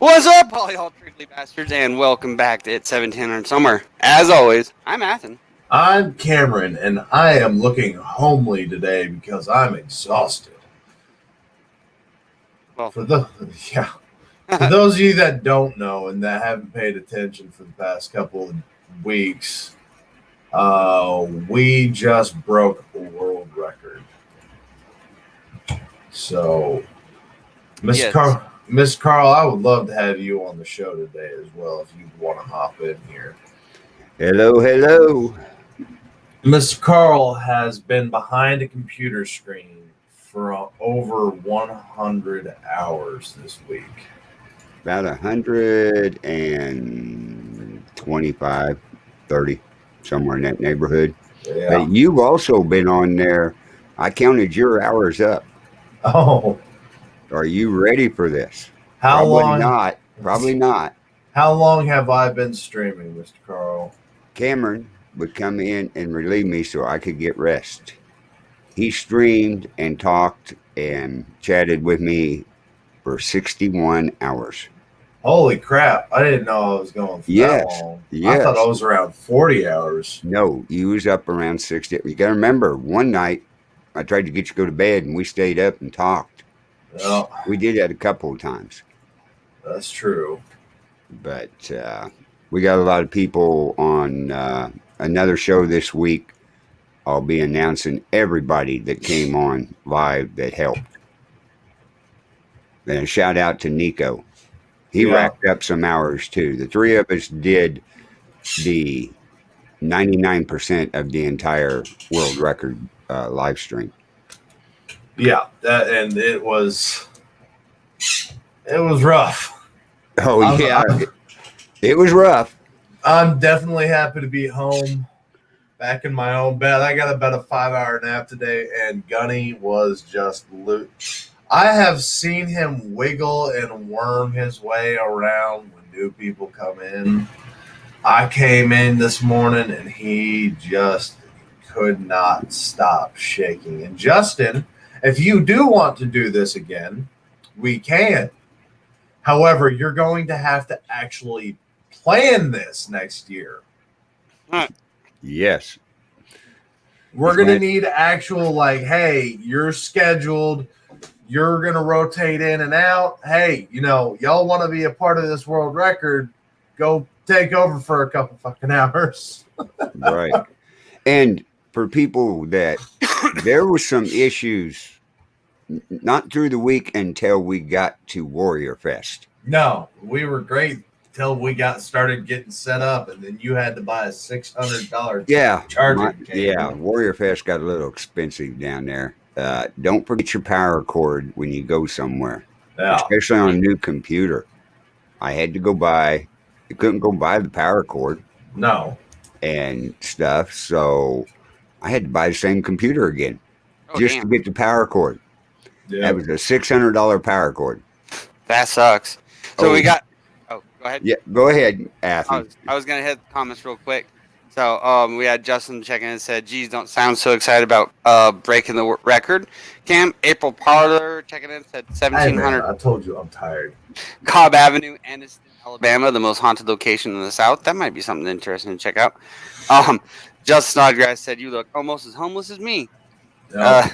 What's up, all y'all trickly bastards, and welcome back to It 1700 Somewhere. As always, I'm Athen. I'm Cameron, and I am looking homely today because I'm exhausted. Well, For those of you that don't know and that haven't paid attention for the past couple of weeks, we just broke a world record. So, yes. Miss Carl, I would love to have you on the show today as well if you want to hop in here. Hello. Mr. Carl has been behind a computer screen for over 100 hours this week. About 125, 30, somewhere in that neighborhood. Yeah. But you've also been on there. I counted your hours up. Oh. Are you ready for this? How long? Probably not. How long have I been streaming, Mr. Carl? Cameron would come in and relieve me so I could get rest. He streamed and talked and chatted with me for 61 hours. Holy crap. I didn't know I was going for that long. Yes. I thought I was around 40 hours. No, you was up around 60. You got to remember, one night I tried to get you to go to bed and we stayed up and talked. Well, We did that a couple of times. that's true. But we got a lot of people on another show this week. I'll be announcing everybody that came on live that helped. And a shout out to Nico. He racked up some hours too. The three of us did the 99% of the entire world record live stream. Yeah, and it was rough. Oh, yeah. It was rough. I'm definitely happy to be home, back in my own bed. I got about a 5-hour nap today, and Gunny was just loot. I have seen him wiggle and worm his way around when new people come in. I came in this morning, and he just could not stop shaking. And Justin, if you do want to do this again, we can. However, you're going to have to actually plan this next year. Yes. We're going to need actual, hey, you're scheduled. You're going to rotate in and out. Hey, y'all want to be a part of this world record, go take over for a couple fucking hours. Right. And for people that there were some issues not through the week until we got to Warrior Fest. No, we were great till we got started getting set up, and then you had to buy a $600 charging cable. Yeah, Warrior Fest got a little expensive down there. Don't forget your power cord when you go somewhere, especially on a new computer. I had to go buy. You couldn't go buy the power cord. No. And stuff, so I had to buy the same computer again to get the power cord. Yeah. That was a $600 power cord. That sucks. So we got. Oh, go ahead. Yeah, go ahead, Athen. I was gonna hit the comments real quick. So we had Justin checking in and said, "Geez, don't sound so excited about breaking the record." Cam April Parlor checking in said 1,700. I told you I'm tired. Cobb Avenue, Anniston, Alabama, the most haunted location in the South. That might be something interesting to check out. Justin Snodgrass said, "You look almost as homeless as me." Yeah.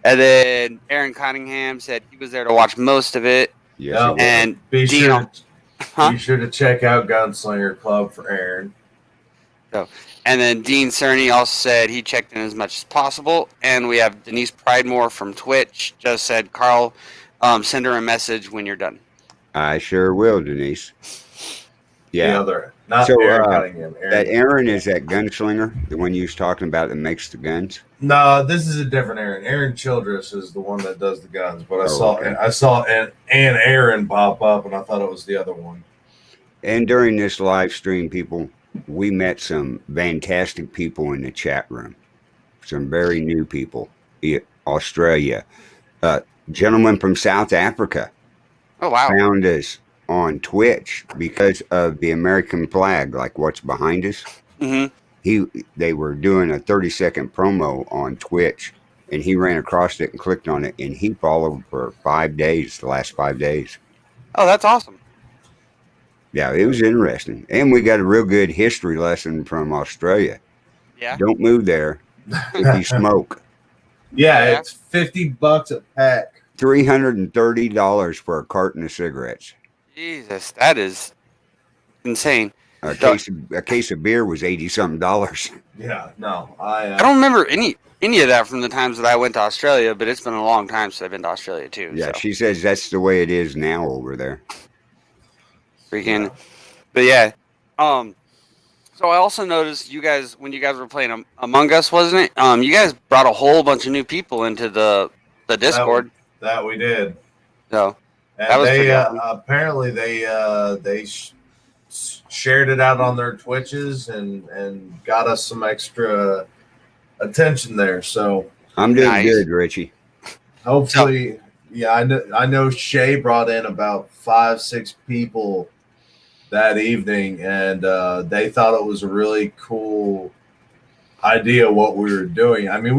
And then Aaron Cunningham said he was there to watch most of it. Yes. And be sure to check out Gunslinger Club for Aaron. So, and then Dean Cerny also said he checked in as much as possible. And we have Denise Pridemore from Twitch just said, "Carl, send her a message when you're done." I sure will, Denise. Yeah. The other, not Aaron Cunningham. That Aaron is that gunslinger, the one you was talking about that makes the guns. No, this is a different Aaron. Aaron Childress is the one that does the guns. But I saw an Aaron pop up, and I thought it was the other one. And during this live stream, people, we met some fantastic people in the chat room. Some very new people. Australia. Gentleman from South Africa. Oh, wow. Found us on Twitch because of the American flag, like what's behind us. Mm-hmm. They were doing a 30-second promo on Twitch, and he ran across it and clicked on it, and he followed for 5 days, the last 5 days. Oh, that's awesome. Yeah, it was interesting. And we got a real good history lesson from Australia. Yeah. Don't move there if you smoke. Yeah, Yeah. it's $50 a pack. $330 for a carton of cigarettes. Jesus, that is insane. A So, case of beer was 80 something dollars. Yeah, no, I don't remember any of that from the times that I went to Australia, but it's been a long time since I've been to Australia too. Yeah, So she says that's the way it is now over there. freaking, Yeah. but yeah. So I also noticed you guys when you guys were playing Among Us, wasn't it? You guys brought a whole bunch of new people into the Discord. that we did. So that And was pretty they awesome. apparently they shared it out on their Twitches and got us some extra attention there. So I'm doing Nice. good, Richie. hopefully, yeah, I know Shay brought in about 5-6 people that evening, and they thought it was a really cool idea what we were doing. I mean,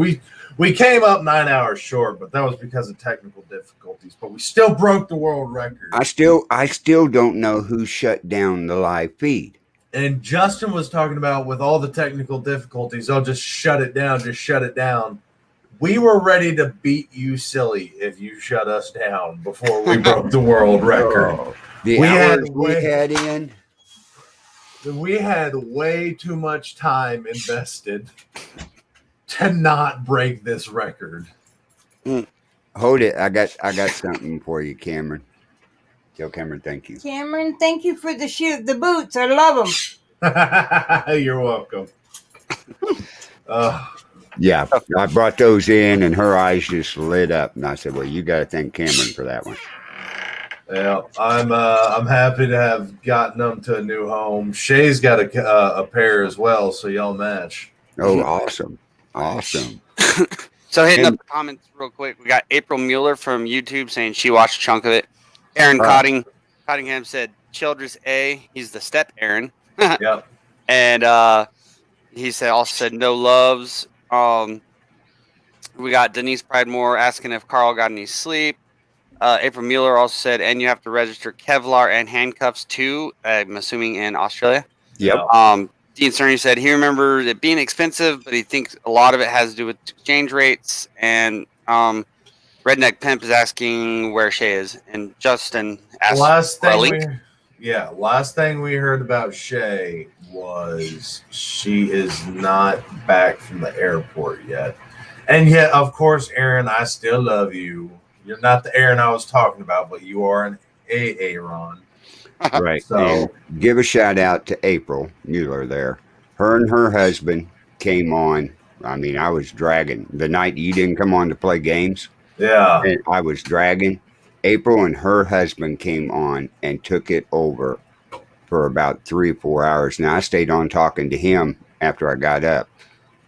we came up 9 hours short, but that was because of technical difficulties. But we still broke the world record. I still don't know who shut down the live feed. And Justin was talking about with all the technical difficulties, oh, just shut it down, just shut it down. We were ready to beat you silly if you shut us down before we broke the world record. The We had hours we had in. We had way too much time invested to not break this record. Hold it. I got something for you, Cameron. Tell Cameron thank you. Cameron, thank you for the boots. I love them. You're welcome. Yeah, I brought those in, and her eyes just lit up, and I said, "Well, you got to thank Cameron for that one." Yeah, I'm happy to have gotten them to a new home. Shay's got a pair as well, so y'all match. Oh, awesome. So hitting And- up the comments real quick, we got April Mueller from YouTube saying she watched a chunk of it. Aaron Cottingham said Childress A. He's the step Aaron. Yep. And he said no loves. We got Denise Pridemore asking if Carl got any sleep. April Mueller also said, and you have to register Kevlar and handcuffs too. I'm assuming in Australia. Yep. Dean Cerny said he remembers it being expensive, but he thinks a lot of it has to do with exchange rates. And Redneck Pimp is asking where Shay is, and Justin asked Last for a thing link. last thing we heard about Shay was she is not back from the airport yet. And yet, of course, Aaron, I still love you. You're not the Aaron I was talking about, but you are an Aaron. Right. So- And give a shout out to April Mueller there. Her and her husband came on. I mean, I was dragging the night you didn't come on to play games. Yeah. And I was dragging. April and her husband came on and took it over for about 3 or 4 hours. Now I stayed on talking to him after I got up.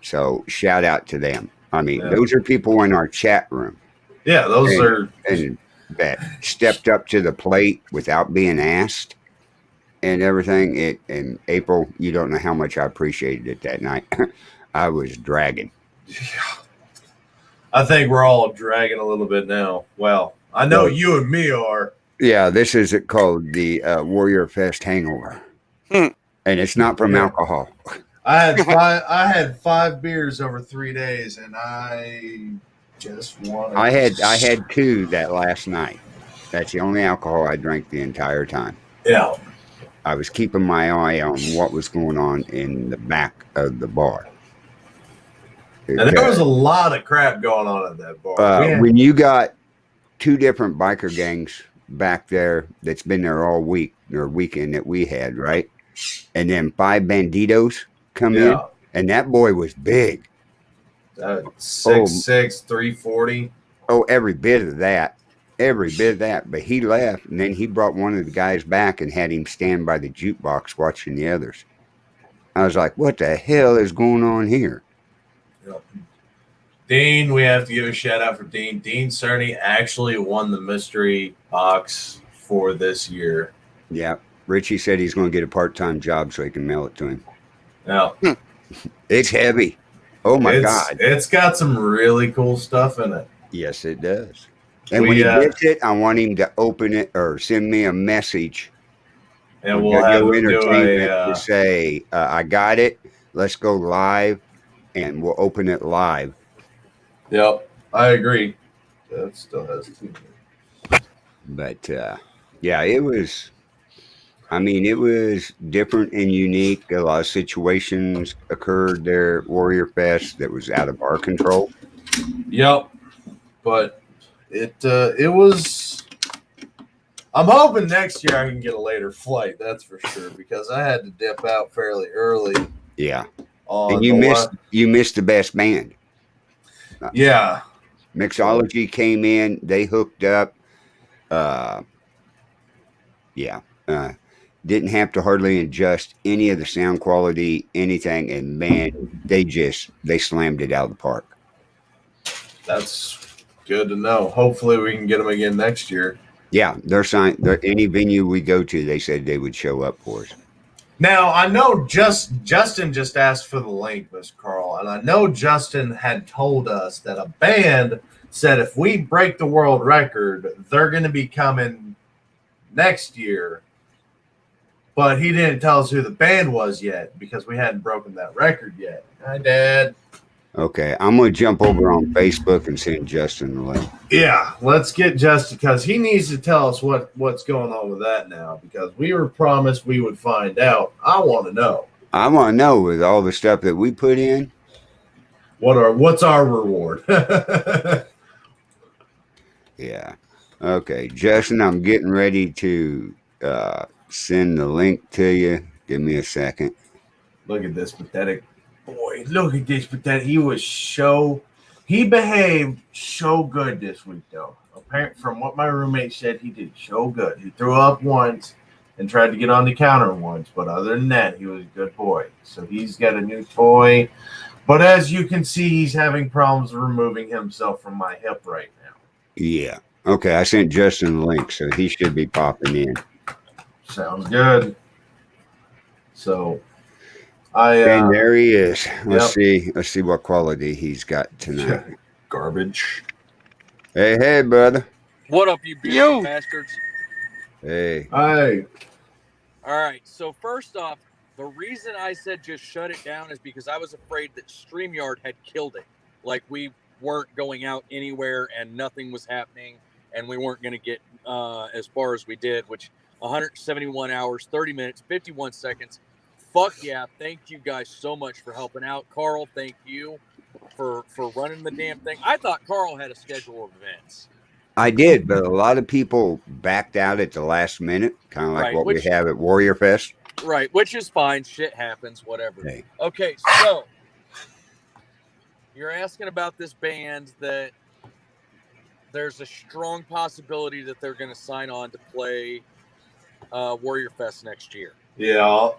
So shout out to them. I mean, Yeah. those are people in our chat room Yeah, those And- are and that stepped up to the plate without being asked and everything. And April, you don't know how much I appreciated it that night. I was dragging. I think we're all dragging a little bit now. Well, I know Well- you and me are. Yeah, this is called the Warrior Fest Hangover. Hmm. And it's not from Yeah. alcohol. I had 5 beers over 3 days, and I just wanted. I had 2 that last night. That's the only alcohol I drank the entire time. Yeah. I was keeping my eye on what was going on in the back of the bar. And there was a lot of crap going on at that bar. We had- When you got 2 different biker gangs back there that's been there all week or weekend that we had, right? And then 5 banditos come in, yeah. and that boy was big. 6'6", 340. Oh, every bit of that. But he left, and then he brought one of the guys back and had him stand by the jukebox watching the others. I was like, what the hell is going on here? Yep. Dean, we have to give a shout out for Dean. Dean Cerny actually won the mystery box for this year. Yeah. Richie said he's going to get a part-time job so he can mail it to him. Now, It's heavy. Oh, my God. It's got some really cool stuff in it. Yes, it does. And We, when he gets it, I want him to open it or send me a message And on we'll have Yo him do Entertainment a. to say, I got it. Let's go live, and we'll open it live. Yep, I agree. That still has 2 minutes. But yeah, it was. I mean, it was different and unique. A lot of situations occurred there at Warrior Fest that was out of our control. Yep, but it was. I'm hoping next year I can get a later flight. That's for sure because I had to dip out fairly early. Yeah, On and you missed the best band. Yeah, Mixology came in. They hooked up. Yeah. Didn't have to hardly adjust any of the sound quality, anything, and man, they slammed it out of the park. That's good to know. Hopefully we can get them again next year. Yeah, any venue we go to, they said they would show up for us. Now I know Justin just asked for the link, Mr. Carl, and I know Justin had told us that a band said if we break the world record, they're going to be coming next year. But he didn't tell us who the band was yet because we hadn't broken that record yet. Hi, Dad. Okay, I'm going to jump over on Facebook and send Justin the link. Yeah, let's get Justin because he needs to tell us what's going on with that now because we were promised we would find out. I want to know. I want to know with all the stuff that we put in. What's our reward? Yeah. Okay, Justin, I'm getting ready to send the link to you. Give me a second. Look at this pathetic boy. Look at this pathetic. He behaved so good this week, though. Apparently, from what my roommate said, he did so good. He threw up once and tried to get on the counter once, but other than that, he was a good boy. So he's got a new toy. But as you can see, he's having problems removing himself from my hip right now. Yeah. Okay, I sent Justin the link, so he should be popping in. Sounds good. So and there he is. Let's see what quality he's got tonight. Garbage. Hey, brother. What up, you beautiful bastards? Hey. Hi. All right. So first off, the reason I said just shut it down is because I was afraid that StreamYard had killed it. Like we weren't going out anywhere and nothing was happening, and we weren't going to get as far as we did, which 171 hours, 30 minutes, 51 seconds. Fuck yeah. Thank you guys so much for helping out. Carl, thank you for running the damn thing. I thought Carl had a schedule of events. I did, but a lot of people backed out at the last minute, kind of like what we have at Warrior Fest. Right, which is fine. Shit happens, whatever. Hey. Okay, so you're asking about this band that there's a strong possibility that they're going to sign on to play Warrior Fest next year. Yeah.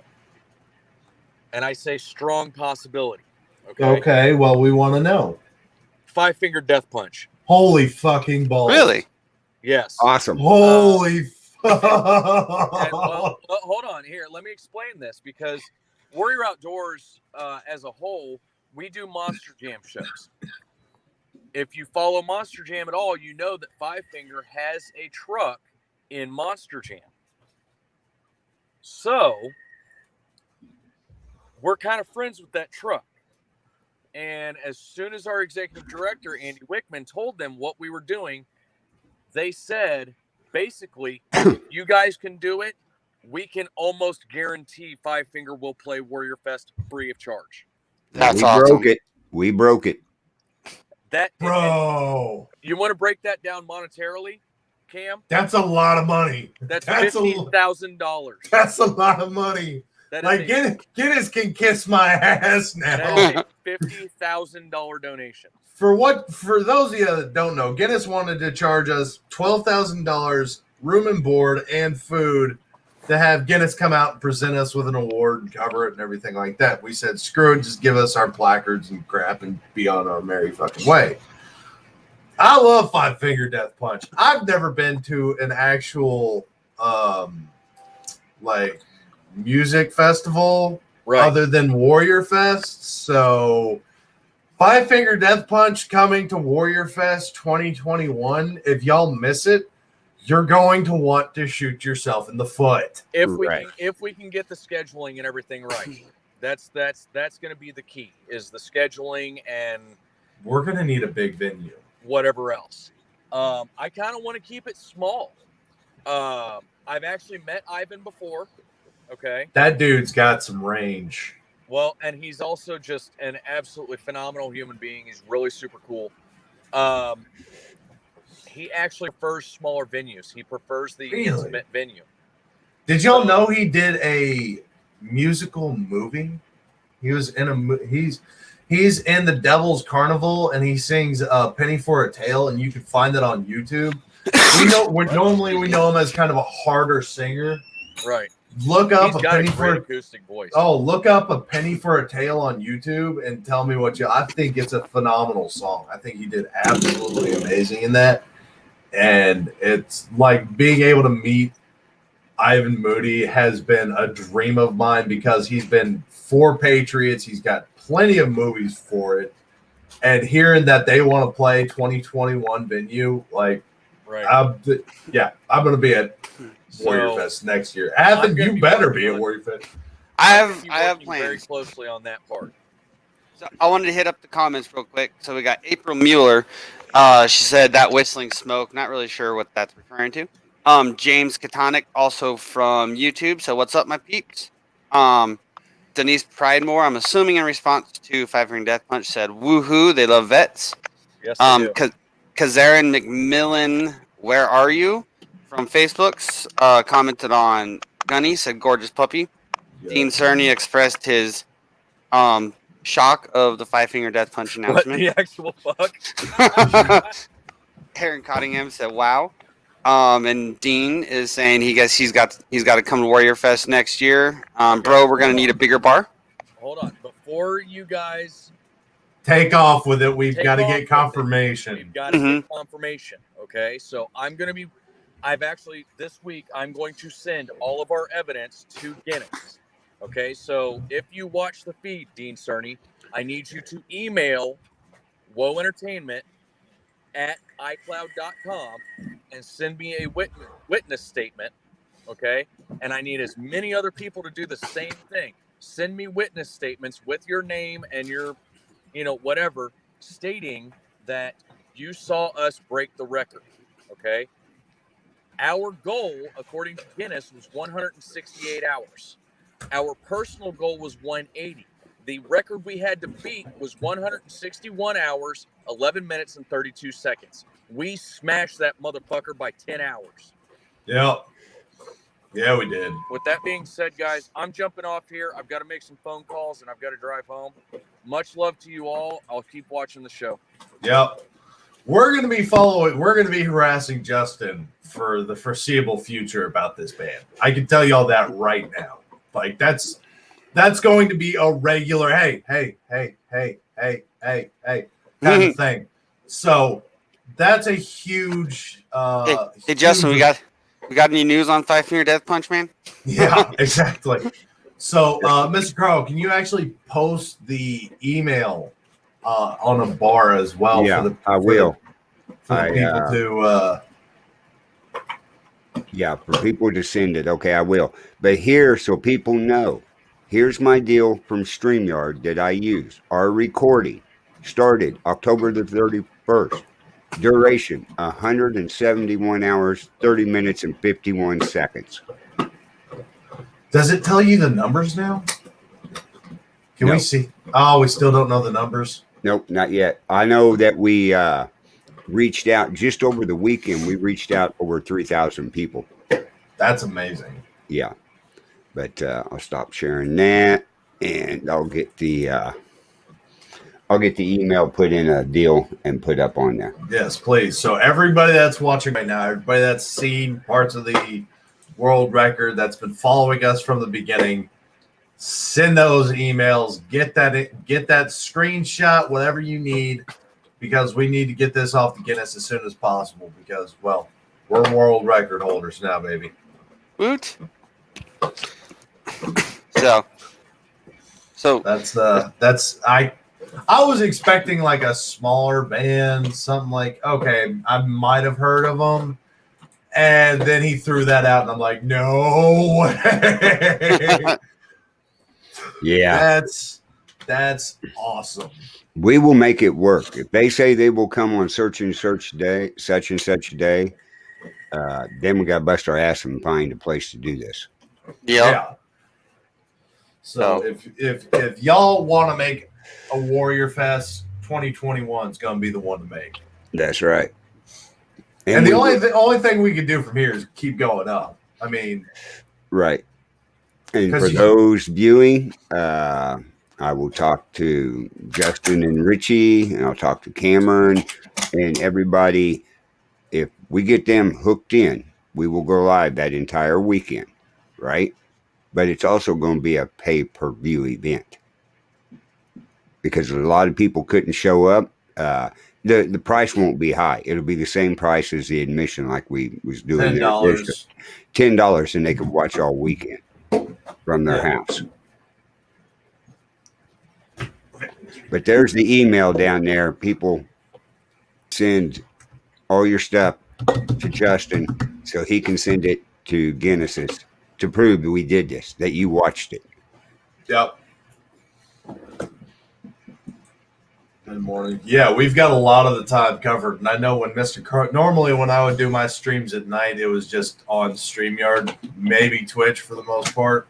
And I say strong possibility. Okay, well, we want to know. Five Finger Death Punch. Holy fucking balls. Really? Yes. Awesome. Holy fuck. Well, hold on here. Let me explain this because Warrior Outdoors as a whole, we do Monster Jam shows. If you follow Monster Jam at all, you know that Five Finger has a truck in Monster Jam. So we're kind of friends with that truck. And as soon as our executive director, Andy Wickman, told them what we were doing, they said, basically, if you guys can do it, we can almost guarantee Five Finger will play Warrior Fest free of charge. That's we awesome. Broke it. We broke it. Bro. You want to break that down monetarily, Cam? That's a lot of money. That's $15,000. That's a lot of money. Like Guinness can kiss my ass now. That is a $50,000 donation. For those of you that don't know, Guinness wanted to charge us $12,000 room and board and food to have Guinness come out and present us with an award and cover it and everything like that. We said, screw it, just give us our placards and crap and be on our merry fucking way. I love Five Finger Death Punch. I've never been to an actual music festival other than Warrior Fest. So Five Finger Death Punch coming to Warrior Fest 2021. If y'all miss it, you're going to want to shoot yourself in the foot. If Right. we can get the scheduling and everything right. That's going to be the key, is the scheduling and We're going to need a big venue. whatever else. I kind of want to keep it small. I've actually met Ivan before. Okay. That dude's got some range. Well, and he's also just an absolutely phenomenal human being. He's really super cool. He actually prefers smaller venues. He prefers the Really? intimate venue. Did y'all know he did a musical movie? He was in he's in the Devil's Carnival, and he sings "Penny for a Tale," and you can find that on YouTube. Normally we know him as kind of a harder singer. Right. Look up He's a got penny a for great acoustic voice. look up "A Penny for a Tale" on YouTube and tell me what you. I think it's a phenomenal song. I think he did absolutely amazing in that, and it's like being able to meet Ivan Moody has been a dream of mine because he's been for Patriots. He's got plenty of movies for it, and hearing that they want to play 2021 venue, like, right. I'm going to be at Warrior So, Fest next year. I'm Athen, gonna you be better working be at on- Warrior Fest. I I'm have gonna be working very plans. closely on that part. So I wanted to hit up the comments real quick. So we got April Mueller. She said that whistling smoke. Not really sure what that's referring to. James Katonic, also from YouTube. So what's up, my peeps? Denise Pridemore, I'm assuming in response to Five Finger Death Punch, said, "Woohoo! They love vets." Yes, I do. Kazarin McMillan, where are you? From Facebook's commented on Gunny, said gorgeous puppy. Dean Cerny expressed his shock of the Five Finger Death Punch What announcement. the actual fuck? Aaron Cottingham said, "Wow." And Dean is saying he's got to come to Warrior Fest next year. Bro, we're gonna need a bigger bar. Hold on. Before you guys Take off with it. We've Take got to off with get it. confirmation. We've got to Mhm. get confirmation. Okay. So this week, I'm going to send all of our evidence to Guinness. Okay. So if you watch the feed, Dean Cerny, I need you to email Woe Entertainment at iCloud.com and send me a witness statement. Okay. And I need as many other people to do the same thing. Send me witness statements with your name and your, whatever, stating that you saw us break the record. Okay. Our goal, according to Guinness, was 168 hours. Our personal goal was 180. The record we had to beat was 161 hours, 11 minutes, and 32 seconds. We smashed that motherfucker by 10 hours. Yep. Yeah, we did. With that being said, guys, I'm jumping off here. I've got to make some phone calls, and I've got to drive home. Much love to you all. I'll keep watching the show. Yep. We're going to be harassing Justin for the foreseeable future about this band. I can tell y'all that right now. Like, that's going to be a regular, hey, kind of thing. So that's a huge. Hey, Justin, we got any news on Five Finger Death Punch, man? Yeah, exactly. So, Mr. Carl, can you actually post the email on a bar as well? Yeah, for the people to. Yeah, for people to send it. Okay, I will. But here, so people know, here's my deal from StreamYard that I use. Our recording started October the 31st. Duration, 171 hours, 30 minutes, and 51 seconds. Does it tell you the numbers now? Can No. we see? Oh, we still don't know the numbers. Nope, not yet. I know that we reached out just over the weekend. We reached out over 3,000 people. That's amazing. Yeah, but I'll stop sharing that, and I'll get the email put in a deal and put up on there. Yes, please. So everybody that's watching right now, everybody that's seen parts of the world record, that's been following us from the beginning, send those emails. Get that screenshot, whatever you need, because we need to get this off the Guinness as soon as possible. Because, well, we're world record holders now, baby. Woot. So That's I was expecting like a smaller band, something like, okay, I might have heard of them, And then he threw that out, and I'm like, no way. Yeah. That's awesome. We will make it work. If they say they will come on such and such day, then we got to bust our ass and find a place to do this. Yeah. So if y'all want to make a Warrior Fest, 2021 is going to be the one to make. That's right. And the only thing we can do from here is keep going up. I mean, right. And for those viewing, I will talk to Justin and Richie, and I'll talk to Cameron and everybody. If we get them hooked in, we will go live that entire weekend, right? But it's also going to be a pay-per-view event because a lot of people couldn't show up. The price won't be high. It'll be the same price as the admission, like we was doing. $10. $10, and they could watch all weekend from their house. But there's the email down there. People send all your stuff to Justin so he can send it to Guinness's to prove that we did this, that you watched it. Yep. Good morning. Yeah, we've got a lot of the time covered. And I know when normally when I would do my streams at night, it was just on StreamYard, maybe Twitch for the most part.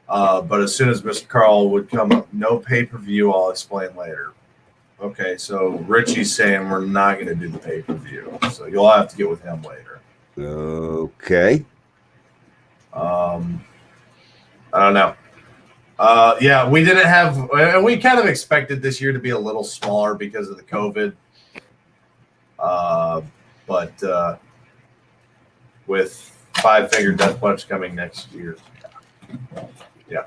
But as soon as Mr. Carl would come up, no pay-per-view, I'll explain later. Okay, so Richie's saying we're not going to do the pay-per-view. So you'll have to get with him later. Okay. I don't know. Yeah, we didn't have, and we kind of expected this year to be a little smaller because of the COVID. But with Five Finger Death Punch coming next year. Yeah.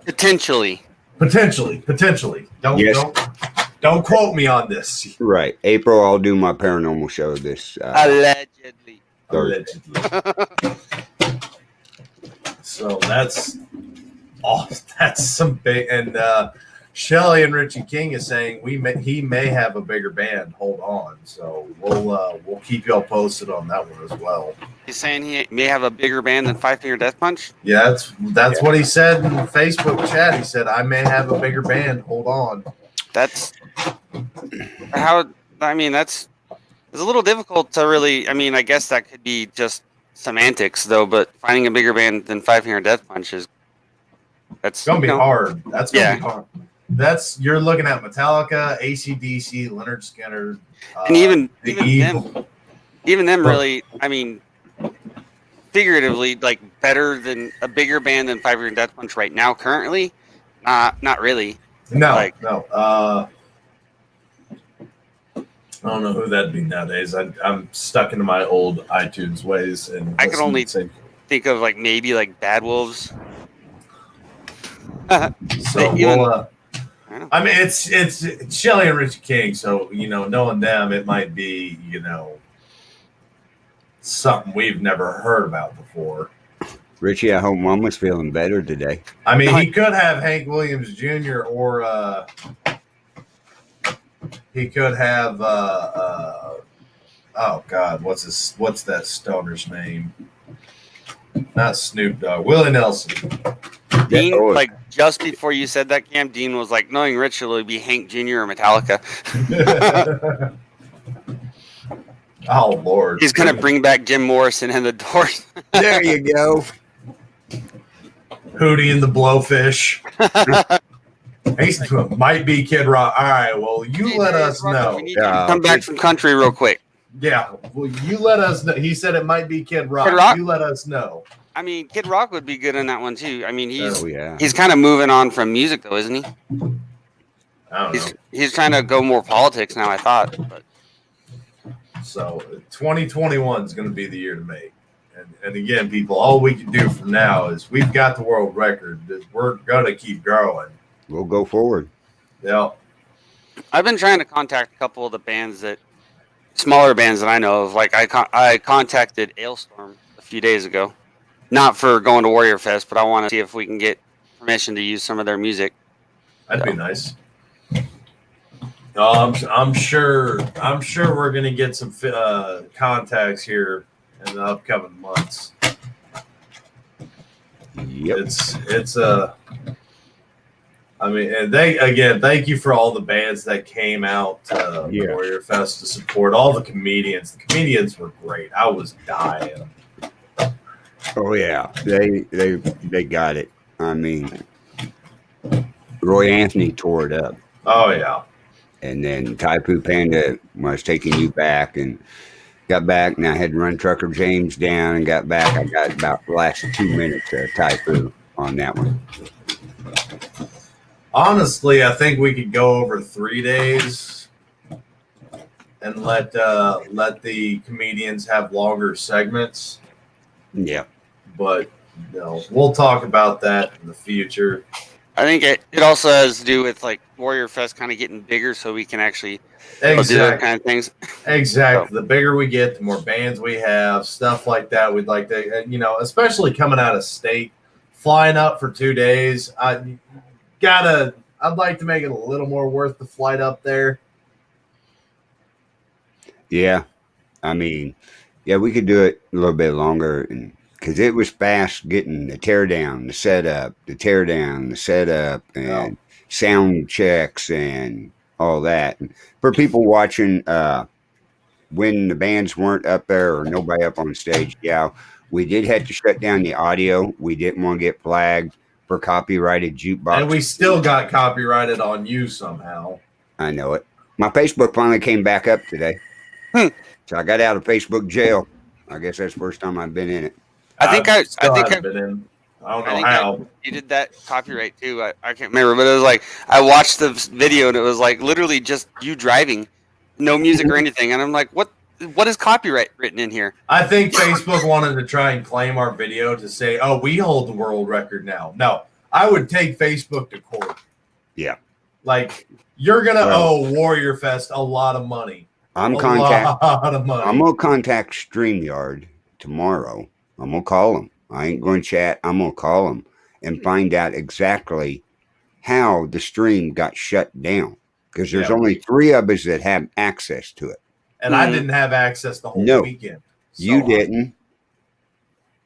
Potentially. Don't quote me on this. Right. April, I'll do my paranormal show this. Allegedly. So that's some big, and Shelly and Richie King is saying he may have a bigger band. Hold on, so we'll keep y'all posted on that one as well. He's saying he may have a bigger band than Five Finger Death Punch. Yeah, that's what he said in the Facebook chat. He said I may have a bigger band. Hold on. That's how. I mean, it's a little difficult to really. I mean, I guess that could be just semantics, though. But finding a bigger band than Five Finger Death Punch that's gonna be hard. That's gonna be hard. You're looking at Metallica, AC/DC, Leonard Skinner, and even them really. I mean, figuratively, like better than a bigger band than Five Finger Death Punch right now. Currently, not really. No. I don't know who that'd be nowadays. I'm stuck into my old iTunes ways, and I can only think of like maybe like Bad Wolves. So I mean, it's Shelly and Richie King, so knowing them, it might be something we've never heard about before. Richie, I hope Mama's feeling better today. I mean, he could have Hank Williams Jr. or he could have oh God, what's that stoner's name? Not Snoop Dogg, Willie Nelson. Dean, like just before you said that, Cam, Dean was like, knowing Rich, it would be Hank Jr. or Metallica. Oh Lord, he's gonna bring back Jim Morrison and the Doors. There you go. Hootie and the Blowfish. He might be Kid Rock. All right, well, you let us know. We need you to come back from country real quick. Yeah, well, you let us know. He said it might be Kid Rock. You let us know. I mean, Kid Rock would be good in that one too. I mean, he's kind of moving on from music though, isn't he? I don't know. He's trying to go more politics now, I thought. But. So 2021 is going to be the year to make. And again, people, all we can do from now is we've got the world record. We're going to keep growing. We'll go forward. Yeah. I've been trying to contact a couple of the bands smaller bands that I know of. Like I contacted Ailstorm a few days ago. Not for going to Warrior Fest, but I want to see if we can get permission to use some of their music. That'd be nice. I'm sure we're going to get some contacts here in the upcoming months. Yep. It's I mean, and thank you for all the bands that came out to Yeah. Warrior Fest to support all the comedians. The comedians were great. I was dying. Oh yeah, they got it. I mean, Roy Anthony tore it up, Oh yeah. and then Taipu Panda was taking you back and got back. And I had to run Trucker James down and got back. I got about the last 2 minutes of Taipu on that one. Honestly, I think we could go over 3 days and let the comedians have longer segments. Yeah, But we'll talk about that in the future. I think it also has to do with like Warrior Fest kind of getting bigger, so we can actually do those Exactly. kind of things. Exactly. The bigger we get, the more bands we have, stuff like that. We'd like to, especially coming out of state, flying up for 2 days. I'd like to make it a little more worth the flight up there. yeah. I mean, yeah, we could do it a little bit longer, and because it was fast getting the teardown, the setup, and sound checks and all that. And for people watching, when the bands weren't up there or nobody up on stage, yeah, we did have to shut down the audio. We didn't want to get flagged for copyrighted jukebox. And we still got copyrighted on you somehow. I know it. My Facebook finally came back up today. So I got out of Facebook jail. I guess that's the first time I've been in it. I think I been in. I don't know how. You did that copyright too. I can't remember, but it was like I watched the video and it was like literally just you driving, no music or anything, and I'm like, what is copyright written in here? I think Facebook wanted to try and claim our video to say, "Oh, we hold the world record now." No, I would take Facebook to court. Yeah, like you're gonna owe Warrior Fest a lot of money. I'm gonna contact StreamYard tomorrow. I'm gonna call them. I ain't going to chat. I'm gonna call them and find out exactly how the stream got shut down, because there's only 3 of us that have access to it. And I didn't have access the whole weekend. So you didn't.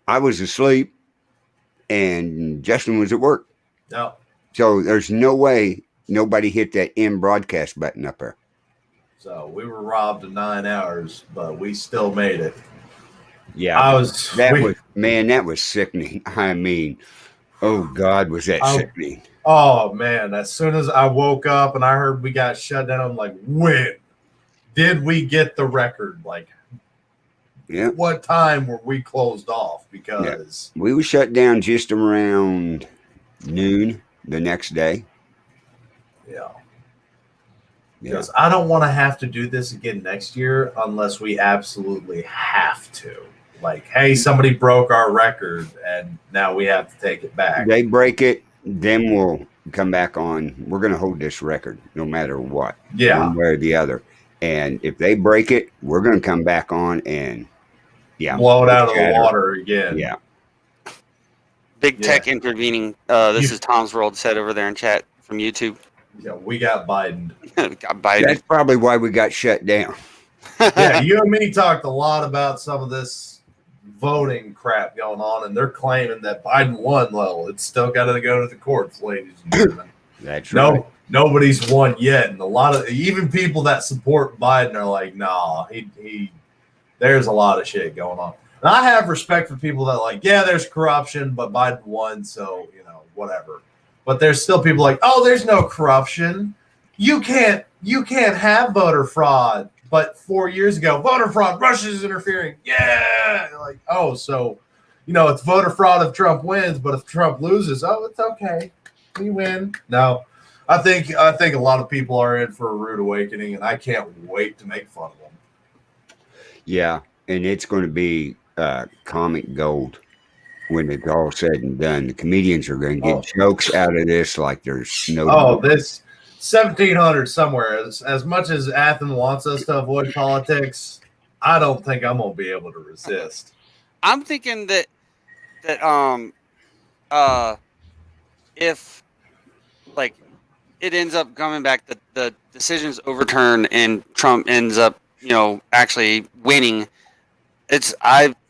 I was asleep, and Justin was at work. No. So there's no way nobody hit that end broadcast button up there. So we were robbed of 9 hours, but we still made it. Yeah, that was sickening. I mean, oh God, was that sickening? Oh man! As soon as I woke up and I heard we got shut down, I'm like, when did we get the record? Like, what time were we closed off? Because we were shut down just around noon the next day. Yeah. Because I don't want to have to do this again next year unless we absolutely have to. Like, hey, somebody broke our record and now we have to take it back. They break it, then we'll come back on. We're going to hold this record no matter what. Yeah. One way or the other. And if they break it, we're going to come back on and blow it out of the water again. Yeah. Big tech intervening. This is Tom's World said over there in chat from YouTube. Yeah, we got Biden. Got Biden. That's probably why we got shut down. Yeah, you and me talked a lot about some of this voting crap going on, and they're claiming that Biden won. Well, it's still got to go to the courts, ladies and gentlemen. That's right. Nobody's won yet, and a lot of even people that support Biden are like, nah, he there's a lot of shit going on. And I have respect for people that are like, yeah, there's corruption, but Biden won, so whatever. But there's still people like, oh, there's no corruption. You can't have voter fraud. But 4 years ago, voter fraud, Russia's interfering. Yeah. Like, oh, so, it's voter fraud if Trump wins, but if Trump loses, oh, it's okay. We win. No, I think a lot of people are in for a rude awakening, and I can't wait to make fun of them. Yeah, and it's going to be comic gold when it's all said and done. The comedians are going to get jokes out of this like there's no. Oh, this 1700 somewhere. As much as ATHEN wants us to avoid politics, I don't think I'm gonna be able to resist. I'm thinking that if like it ends up coming back that the decision's overturned and Trump ends up actually winning,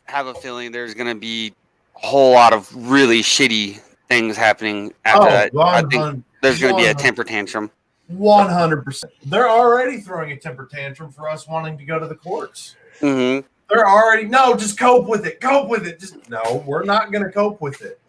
have a feeling there's going to be a whole lot of really shitty things happening after that. I think there's going to be a temper tantrum. 100%. They're already throwing a temper tantrum for us wanting to go to the courts. Mm-hmm. They're already, no, just cope with it. Cope with it. Just no, we're not going to cope with it.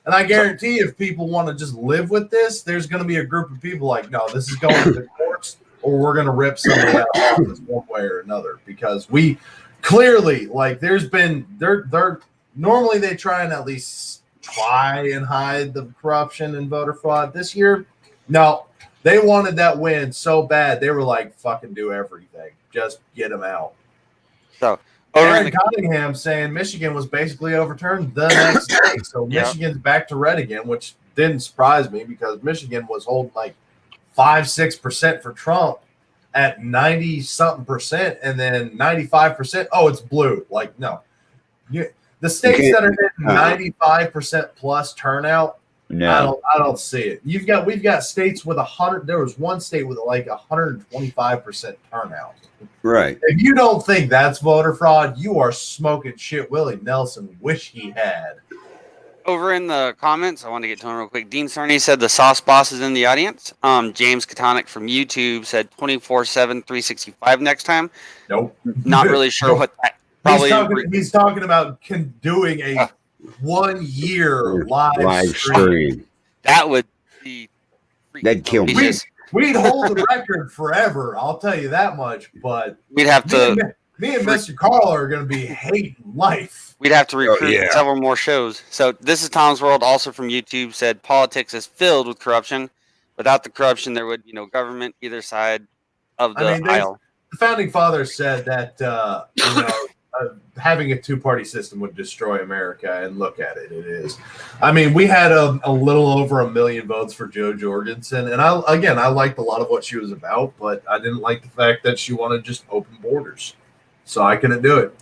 And I guarantee if people want to just live with this, there's going to be a group of people like, no, this is going to the courts, or we're going to rip somebody out of office one way or another. Because we clearly, like, there's been, they're normally they try and at least try and hide the corruption and voter fraud. This year, no, they wanted that win so bad. They were like, fucking do everything. Just get them out. So, Aaron Cunningham saying Michigan was basically overturned the next day. So Michigan's back to red again, which didn't surprise me because Michigan was holding like 5-6% for Trump at 90-something%, and then 95%. Oh, it's blue. Like, no. The states that are hitting 95% plus turnout, no, I don't see it. We've got states with 100. There was one state with like 125% turnout. Right. If you don't think that's voter fraud, you are smoking shit Willie Nelson wish he had. Over in the comments, I want to get to him real quick. Dean Cerny said the sauce boss is in the audience. James Katonic from YouTube said 24/7, 365 next time. Nope. Not really sure what that probably. He's talking about doing a 1 year live stream. That would be. That'd kill me. We'd hold the record forever. I'll tell you that much. But we'd have to. Me and Mr. Carl are going to be hating life. We'd have to recruit several more shows. So this is Tom's World, also from YouTube, said politics is filled with corruption. Without the corruption, there would be no government either side of the aisle. The founding fathers said that having a two-party system would destroy America, and look at it. It is. I mean, we had a little over 1 million votes for Jo Jorgensen, and I liked a lot of what she was about, but I didn't like the fact that she wanted just open borders. So I couldn't do it.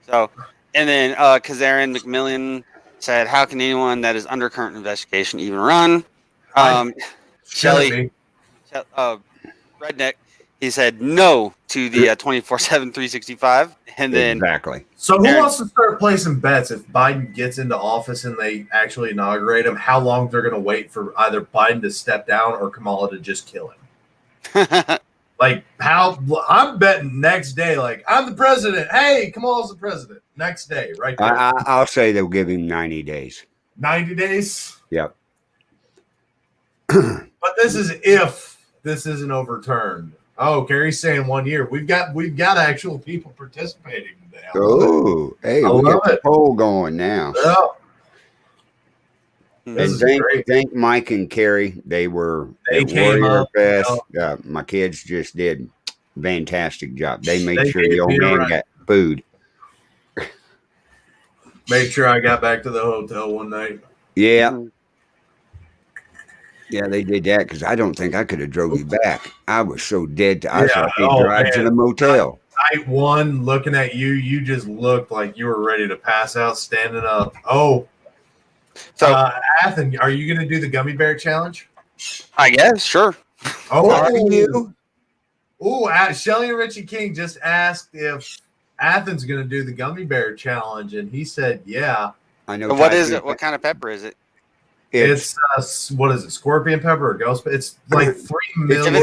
So, and then Kazarin McMillan said, how can anyone that is under current investigation even run? Shelly, Redneck, he said no to the 24/7, 365. And then exactly. So who wants to start placing bets if Biden gets into office and they actually inaugurate him? How long they're going to wait for either Biden to step down or Kamala to just kill him? Like, how I'm betting next day, like, I'm the president. Hey, Kamala's the president. Next day, right there. I'll say they'll give him 90 days. 90 days? Yep. But this is if this isn't overturned. Oh, Carrie's saying 1 year. We've got actual people participating now. Oh, hey, we got the poll going now. Yeah. And thank Mike and Carrie. They came Warrior up, Fest. My kids just did a fantastic job. They made sure the old man got food. Made sure I got back to the hotel one night. Yeah. Yeah, they did that because I don't think I could have drove you back. I was so dead. I was like, drive to the motel. Night one, looking at you, you just looked like you were ready to pass out standing up. Oh. So, Athen, are you going to do the gummy bear challenge? I guess, sure. Oh, are you? Oh, Shelly and Richie King just asked if Athen's going to do the gummy bear challenge, and he said, "Yeah." I know. What is it? What kind of pepper is it? It's what is it? Scorpion pepper or ghost? It's like 3 million.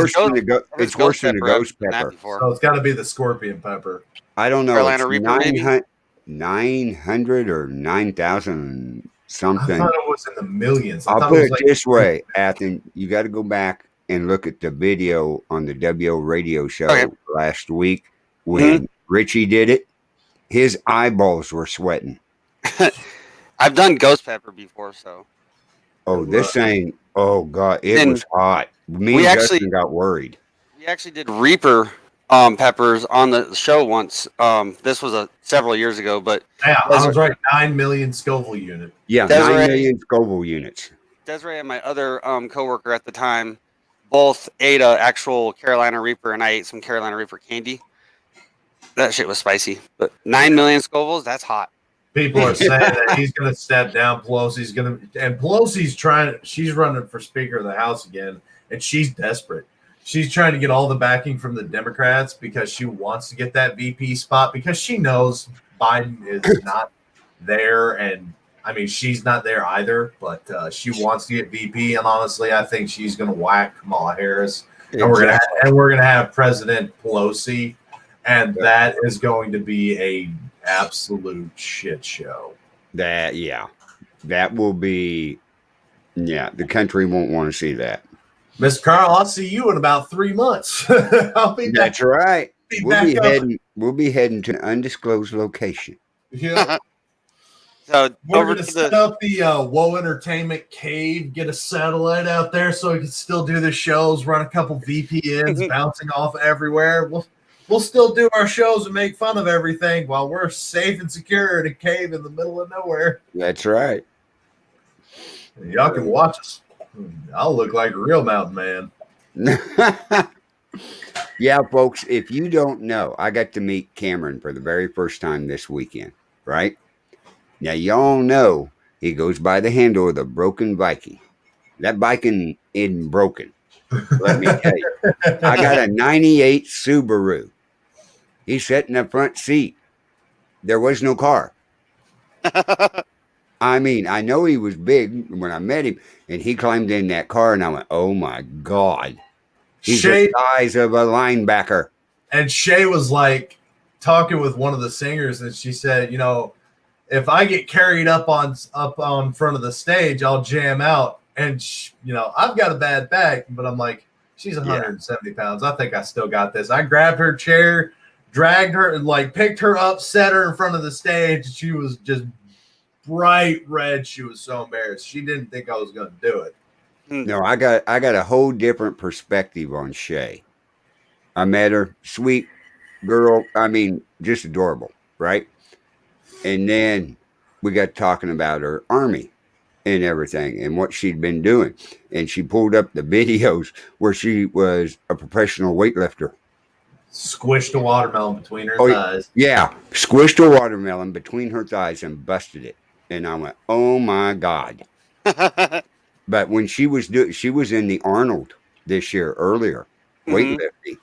It's worse than a ghost pepper. So it's got to be the scorpion pepper. I don't know. Carolina Reaper, 900 or 9,000. Something. I thought it was in the millions. I'll put it this way, Athen. You got to go back and look at the video on the WO radio show last week when Richie did it. His eyeballs were sweating. I've done ghost pepper before, so. Oh, this thing! Oh God, it was hot. Me and Justin got worried. We actually did Reaper peppers on the show once. This was several years ago, but yeah, I was right. 9 million Scoville unit. Yeah, Desiree, 9 million Scoville units. Desiree and my other coworker at the time both ate an actual Carolina Reaper, and I ate some Carolina Reaper candy. That shit was spicy, but 9 million Scovilles, that's hot. People are saying that he's going to step down. Pelosi's running for Speaker of the House again, and she's desperate. she's trying to get all the backing from the Democrats because she wants to get that VP spot because she knows Biden is not there, and I mean she's not there either. But she wants to get VP, and honestly, I think she's going to whack Kamala Harris, and we're gonna have President Pelosi, and that is going to be a absolute shit show. That will be. Yeah, the country won't want to see that. Miss Carl, I'll see you in about 3 months. I'll be back. That's right. We'll be heading to an undisclosed location. Yeah. So we're going to set up the Woe Entertainment cave, get a satellite out there so we can still do the shows, run a couple VPNs bouncing off everywhere. We'll still do our shows and make fun of everything while we're safe and secure in a cave in the middle of nowhere. That's right. Y'all can watch us. I'll look like a real mountain man. Yeah, folks, if you don't know, I got to meet Cameron for the very first time this weekend, right? Now, y'all know he goes by the handle of the Broken Viking. That Viking isn't broken. Let me tell you. I got a 98 Subaru. He sat in the front seat. There was no car. I mean, I know he was big when I met him, and he climbed in that car, and I went, oh, my God. He's the size of a linebacker. And Shay was like talking with one of the singers, and she said, you know, if I get carried up on front of the stage, I'll jam out. And, you know, I've got a bad back, but I'm like, she's 170 pounds. I think I still got this. I grabbed her chair, dragged her, like picked her up, set her in front of the stage. And she was just bright red. She was so embarrassed. She didn't think I was going to do it. No, I got a whole different perspective on Shay. I met her, sweet girl. I mean, just adorable, right? And then we got talking about her army and everything and what she'd been doing. And she pulled up the videos where she was a professional weightlifter. Squished a watermelon between her thighs. Yeah, squished a watermelon between her thighs and busted it. And I went, oh, my God. But when she was in the Arnold this year earlier, weightlifting.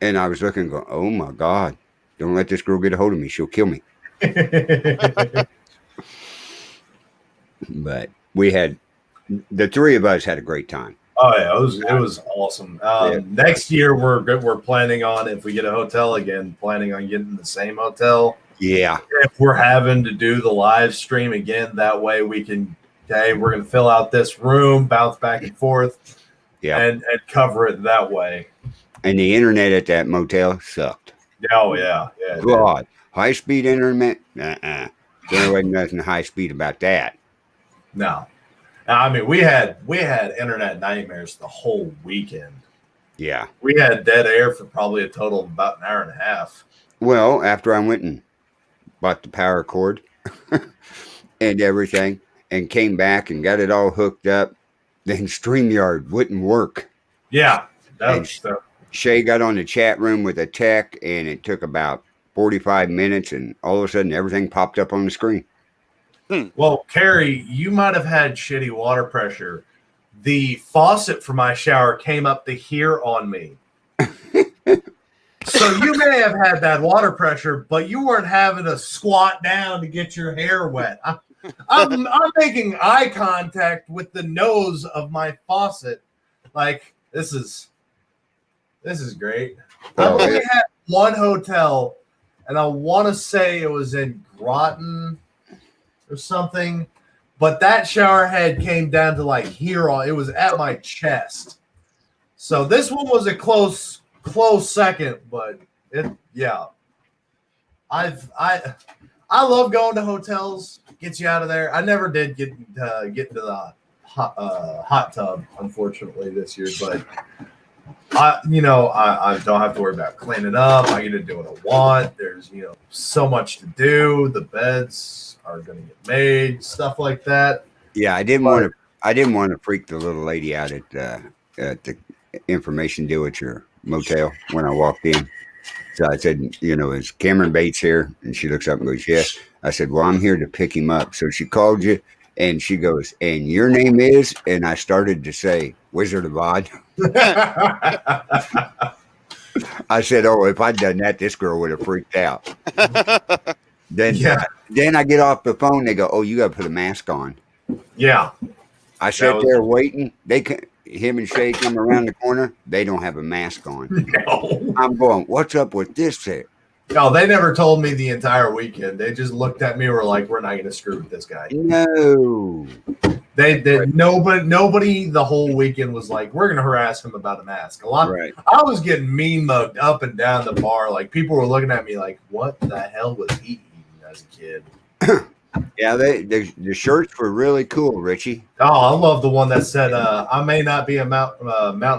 And I was looking going, oh, my God. Don't let this girl get a hold of me. She'll kill me. But the three of us had a great time. Oh yeah, it was awesome. Next year we're planning on, if we get a hotel again, planning on getting the same hotel. Yeah. If we're having to do the live stream again, that way we can. Okay, we're gonna fill out this room, bounce back and forth, and cover it that way. And the internet at that motel sucked. Oh yeah. God. High speed internet? There wasn't nothing high speed about that. No. I mean, we had internet nightmares the whole weekend. Yeah. We had dead air for probably a total of about an hour and a half. Well, after I went and bought the power cord and everything and came back and got it all hooked up, then StreamYard wouldn't work. Yeah. Shay got on the chat room with a tech, and it took about 45 minutes, and all of a sudden everything popped up on the screen. Well, Carrie, you might have had shitty water pressure. The faucet for my shower came up to here on me. So you may have had bad water pressure, but you weren't having to squat down to get your hair wet. I'm making eye contact with the nose of my faucet. Like, this is great. I only had one hotel, and I want to say it was in Groton or something, but that shower head came down to like here on. It was at my chest. So this one was a close second, but I love going to hotels. Gets you out of there. I never did get into the hot tub, unfortunately, this year, but I don't have to worry about cleaning up. I get to do what I want. There's so much to do. The beds are going to get made, stuff like that. Yeah, I didn't want to freak the little lady out at the information deal at your motel when I walked in. So I said, is Cameron Bates here? And she looks up and goes, yes. I said, well, I'm here to pick him up. So she called you, and she goes, and your name is? And I started to say, Wizard of Oz. I said, "Oh, if I'd done that, this girl would have freaked out." Then, Yeah. then I get off the phone. They go, "Oh, you got to put a mask on." Yeah. I sat there waiting. Him and Shay come around the corner. They don't have a mask on. No. I'm going, "What's up with this thing?" No, they never told me the entire weekend. They just looked at me and were like, "We're not going to screw with this guy." No. They nobody the whole weekend was like, "We're going to harass him about a mask." Right. I was getting mean mugged up and down the bar. Like people were looking at me like, "What the hell was he eating as a kid?" Yeah, the shirts were really cool, Richie. Oh, I love the one that said, "I may not be a mountain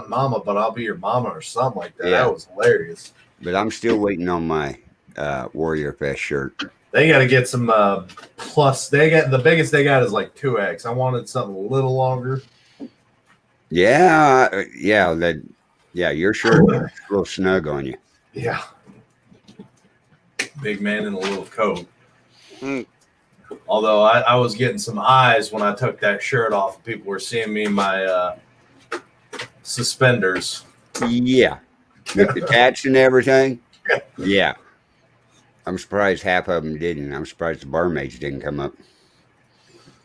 mama, but I'll be your mama," or something like that. Yeah. That was hilarious. But I'm still waiting on my Warrior Fest shirt. They got to get some plus. They got the biggest they got is like 2X. I wanted something a little longer. Yeah, your shirt is a little snug on you. Yeah, big man in a little coat. Mm. Although I was getting some eyes when I took that shirt off. People were seeing me in my suspenders. Yeah, with the tats and everything. Yeah, I'm surprised half of them didn't. I'm surprised the barmaids didn't come up.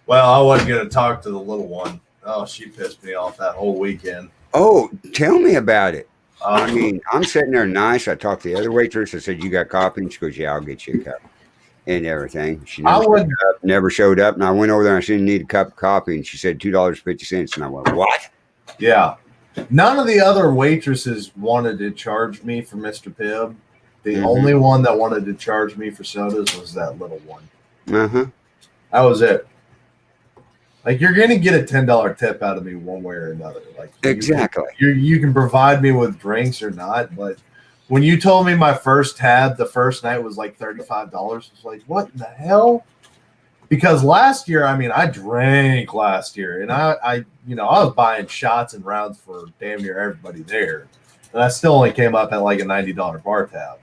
Well, I wasn't going to talk to the little one. Oh, she pissed me off that whole weekend. Oh, tell me about it. I mean, I'm sitting there nice. I talked to the other waitress. I said, "You got coffee?" And she goes, "Yeah, I'll get you a cup." And everything. She never showed up. And I went over there and I said, "You need a cup of coffee." And she said $2.50. And I went, "What?" Yeah. None of the other waitresses wanted to charge me for Mr. Pibb. The only one that wanted to charge me for sodas was that little one. Uh-huh. That was it. Like, you're going to get a $10 tip out of me one way or another. Like, Exactly. You can provide me with drinks or not, but when you told me my first tab the first night was like $35, I was like, what in the hell? Because last year, I mean, I drank last year, and I was buying shots and rounds for damn near everybody there, and I still only came up at like a $90 bar tab.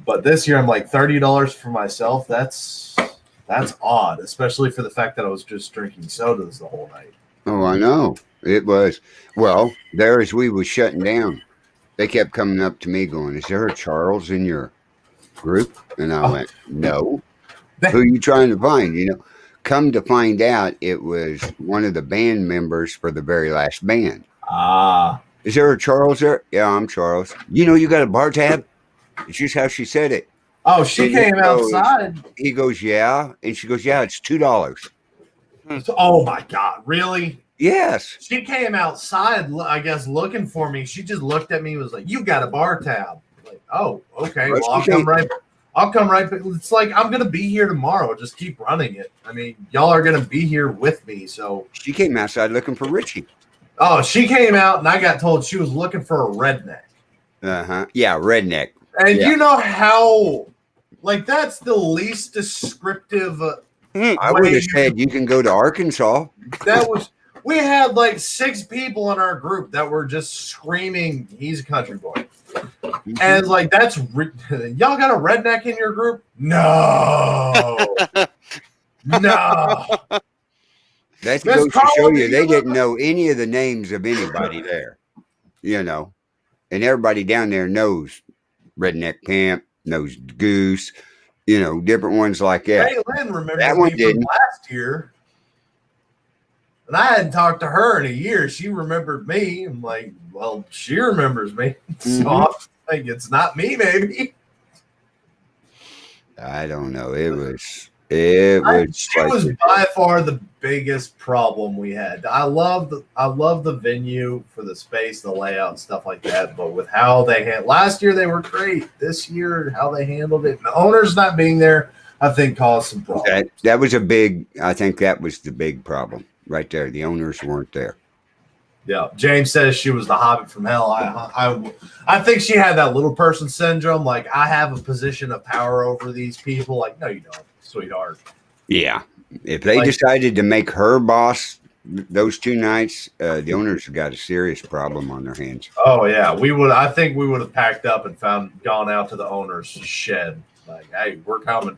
But this year, I'm like $30 for myself. That's odd, especially for the fact that I was just drinking sodas the whole night. Oh, I know. It was. Well, there as we was shutting down, they kept coming up to me going, "Is there a Charles in your group?" And I went, "No." "Who are you trying to find?" Come to find out, it was one of the band members for the very last band. Ah. "Is there a Charles there?" "Yeah, I'm Charles." "You got a bar tab?" It's just how she said it. Oh, she came outside. He goes, "Yeah." And she goes, "Yeah, it's $2. Oh, my God. Really? Yes. She came outside, I guess, looking for me. She just looked at me and was like, "You got a bar tab." Like, oh, okay. Well, I'll come right back. It's like, I'm going to be here tomorrow. Just keep running it. I mean, y'all are going to be here with me. So She came outside looking for Richie. Oh, she came out and I got told she was looking for a redneck. Uh-huh. Yeah, redneck. And yeah. You know how, like, that's the least descriptive. I would have said you can go to Arkansas. We had like 6 people in our group that were just screaming, "He's a country boy." And like, y'all got a redneck in your group? No. No. That goes to show you they didn't know any of the names of anybody there. And everybody down there knows Redneck Pimp, knows Goose, different ones like that. Hey, Lynn remembered me from last year. And I hadn't talked to her in a year. She remembered me. I'm like, well, she remembers me. So I think it's not me, maybe. I don't know. She was by far the biggest problem we had. I love the venue for the space, the layout, and stuff like that. But with how they last year, they were great. This year, how they handled it, and the owners not being there, I think caused some problems. That was I think that was the big problem right there. The owners weren't there. Yeah, James says she was the hobbit from hell. I think she had that little person syndrome. Like, I have a position of power over these people. Like, no, you don't, sweetheart. Yeah, if they decided to make her boss those 2 nights, the owners have got a serious problem on their hands. Oh yeah, I think we would have packed up and gone out to the owner's shed. Like, hey, we're coming.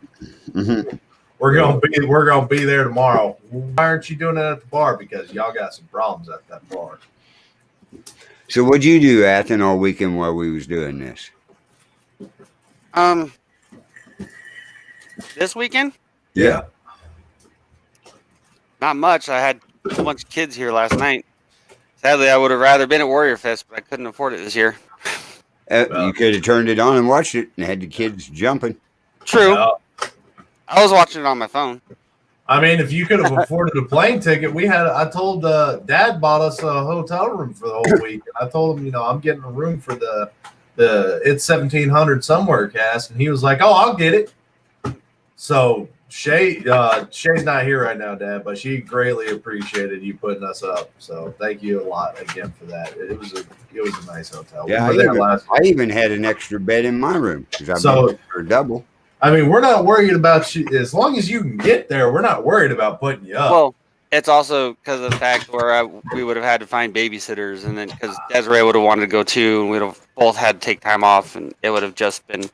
Mm-hmm. We're gonna be there tomorrow. Why aren't you doing it at the bar? Because y'all got some problems at that bar. So what'd you do, Athen, all weekend while we was doing this? This weekend, Yeah. not much. I had a whole bunch of kids here last night. Sadly, I would have rather been at Warrior Fest, but I couldn't afford it this year. You could have turned it on and watched it and had the kids jumping. True. No. I was watching it on my phone. I mean, if you could have afforded a plane ticket, I told Dad bought us a hotel room for the whole week. And I told him, I'm getting a room for the It's 1700 Somewhere cast, and he was like, "Oh, I'll get it." So Shay's not here right now, Dad, but she greatly appreciated you putting us up. So thank you a lot again for that. It was a nice hotel. Yeah, I even had an extra bed in my room because I booked for a double. I mean, we're not worried about you as long as you can get there. We're not worried about putting you up. Well, it's also because of the fact where we would have had to find babysitters, and then because Desiree would have wanted to go too, and we'd have both had to take time off, and it would have just been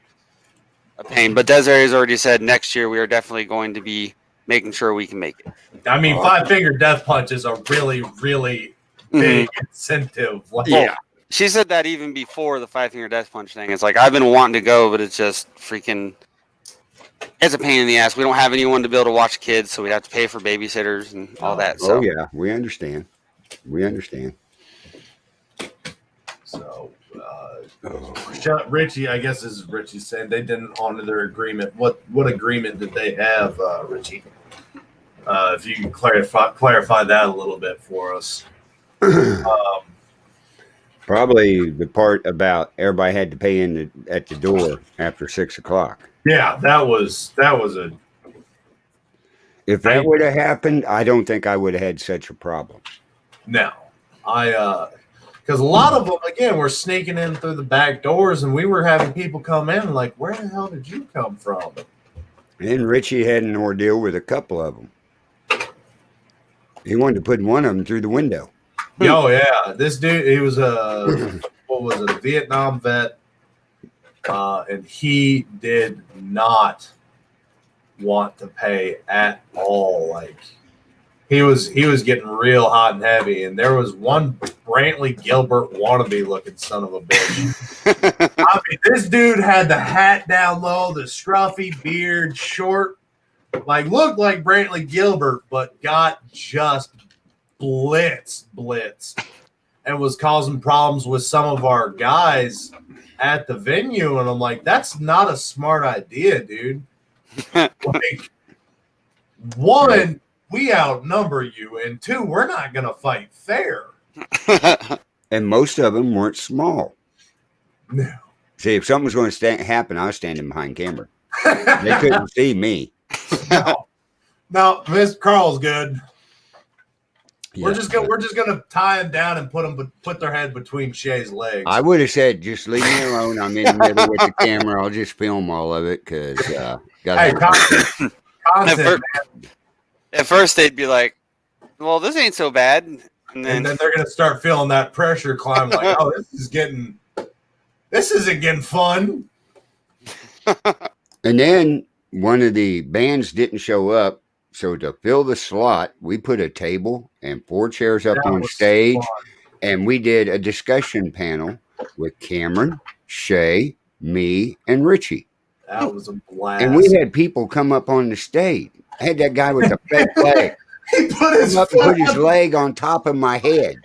a pain. But Desiree's already said next year we are definitely going to be making sure we can make it. I mean, 5-finger death punch is a really, really big incentive. Yeah. She said that even before the 5-finger death punch thing. It's like, I've been wanting to go, but it's just freaking, it's a pain in the ass. We don't have anyone to be able to watch kids, so we'd have to pay for babysitters and all that. So. Oh, yeah. We understand. So, Richie, I guess this is Richie saying they didn't honor their agreement. What agreement did they have, Richie? If you can clarify that a little bit for us. Probably the part about everybody had to pay at the door after 6 o'clock. Yeah, that was a. If that would have happened, I don't think I would have had such a problem. No, because a lot of them again were sneaking in through the back doors, and we were having people come in like, "Where the hell did you come from?" And Richie had an ordeal with a couple of them. He wanted to put one of them through the window. Oh yeah, this dude, he was a Vietnam vet, and he did not want to pay at all. Like he was getting real hot and heavy, and there was one Brantley Gilbert wannabe looking son of a bitch. I mean, this dude had the hat down low, the scruffy beard, short, like looked like Brantley Gilbert, but got just blitzed and was causing problems with some of our guys at the venue. And I'm like, that's not a smart idea, dude. Like, one, we outnumber you, and two, we're not gonna fight fair. And most of them weren't small. No. See, if something was going to happen, I was standing behind camera. They couldn't see me. No, Miss Carl's good. Yeah. We're just gonna tie them down and put their head between Shay's legs. I would have said, just leave me alone. I'm in the middle with the camera. I'll just film all of it because content. At first, they'd be like, "Well, this ain't so bad," and then they're gonna start feeling that pressure climb. Like, oh, this isn't getting fun. And then one of the bands didn't show up. So to fill the slot, we put a table and 4 chairs up on stage, and we did a discussion panel with Cameron, Shay, me, and Richie. That was a blast. And we had people come up on the stage. I had that guy with the fake leg. He put his leg on top of my head.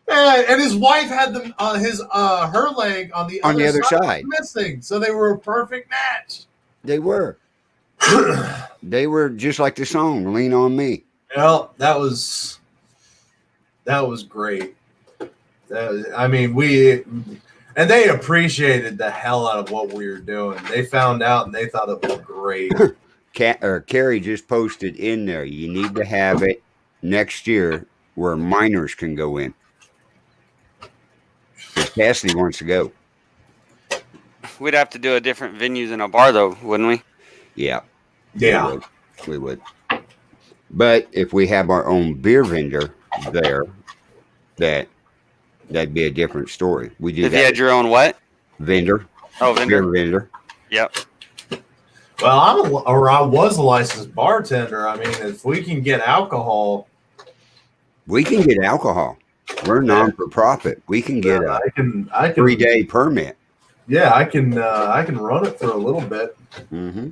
And his wife had her leg on the other side. Missing, so they were a perfect match. They were. They were just like the song "Lean on Me." Well, that was great. And they appreciated the hell out of what we were doing. They found out and they thought it was great. Carrie just posted in there, you need to have it next year where minors can go in. Cassidy wants to go. We'd have to do a different venue than a bar, though, wouldn't we? Yeah. Yeah. We would. But if we have our own beer vendor there, that'd be a different story. We do. If you had your own what? Vendor. Oh, vendor. Beer vendor. Yep. Well, I was a licensed bartender. I mean, if we can get alcohol, We can get alcohol. We're non for profit. We can get a I can 3-day permit. Yeah, I can run it for a little bit. Mm-hmm.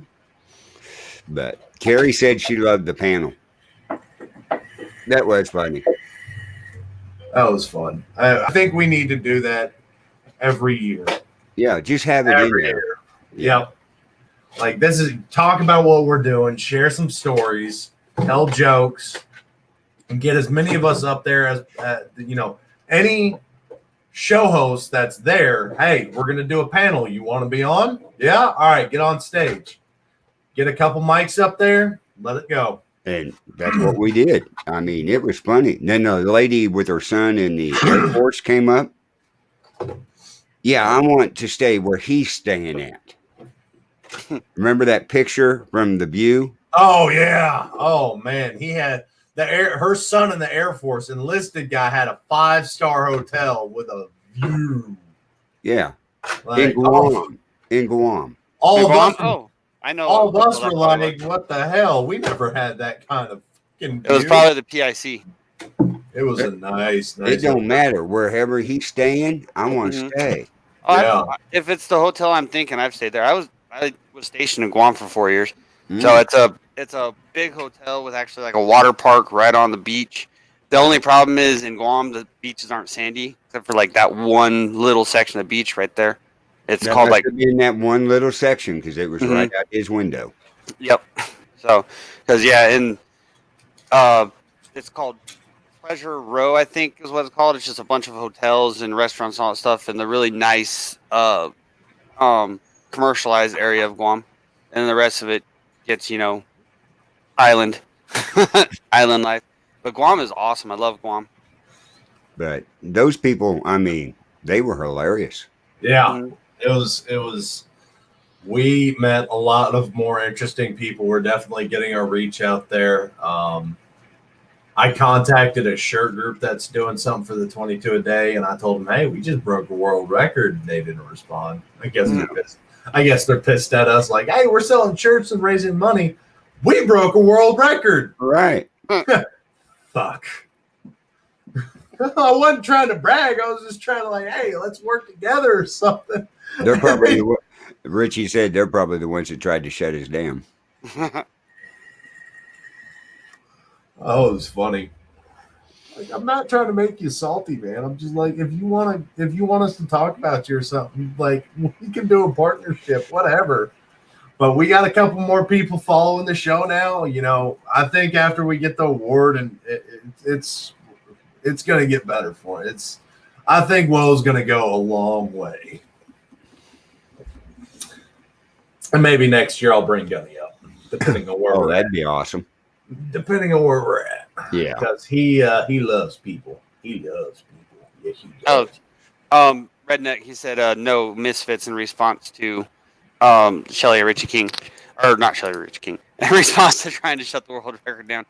But Carrie said she loved the panel. That was funny. That was fun. I think we need to do that every year. Yeah, just have it in Every there. year. Yep. Like this is talk about what we're doing, share some stories, tell jokes, and get as many of us up there as any show host that's there. Hey, we're gonna do a panel. You want to be on? Yeah. All right, get on stage. Get a couple mics up there. Let it go. And that's what we did. I mean, it was funny. Then the lady with her son in the Air Force came up. Yeah, I want to stay where he's staying at. Remember that picture from The View? Oh yeah. Oh man, he had her son in the Air Force, enlisted guy, had a 5-star hotel with a view. Yeah, Like, in Guam. In Guam. All of us, I know. all of us were like, "What the hell? We never had that kind of fucking view." It was probably the PIC. It was a nice. It don't matter wherever he's staying. I want to stay. Oh, Yeah. if it's the hotel I'm thinking, I've stayed there. I was stationed in Guam for 4 years, so it's a big hotel with actually like a water park right on the beach. The only problem is in Guam the beaches aren't sandy except for like that one little section of beach right there. It's That called must like have been that one little section because it was right out his window. Yep. So because it's called Treasure Row, I think is what it's called. It's just a bunch of hotels and restaurants and all that stuff in the really nice commercialized area of Guam, and the rest of it gets island island life. But Guam is awesome. I love Guam. But those people, I mean, they were hilarious. Yeah, it was. We met a lot of more interesting people. We're definitely getting our reach out there. I contacted a shirt group that's doing something for the 22 a day, and I told them, "Hey, we just broke a world record." And they didn't respond. I guess they're pissed. I guess they're pissed at us. Like, "Hey, we're selling shirts and raising money. We broke a world record." Right. Fuck. I wasn't trying to brag. I was just trying to like, hey, let's work together or something. They're probably Richie said they're probably the ones that tried to shut us down. Oh, it was funny. Like, I'm not trying to make you salty, man. I'm just like, if you want us to talk about you or something, like we can do a partnership, whatever. But we got a couple more people following the show now. I think after we get the award, and it's going to get better for it. I think Will's going to go a long way. And maybe next year I'll bring Gunny up, depending on where we're at. That'd be awesome. Depending on where we're at. Yeah. Because he loves people. He loves people. Yes, he does. Redneck, he said no misfits in response to Shelly or Richie King. Or not Shelly or Richie King. In response to trying to shut the world record down.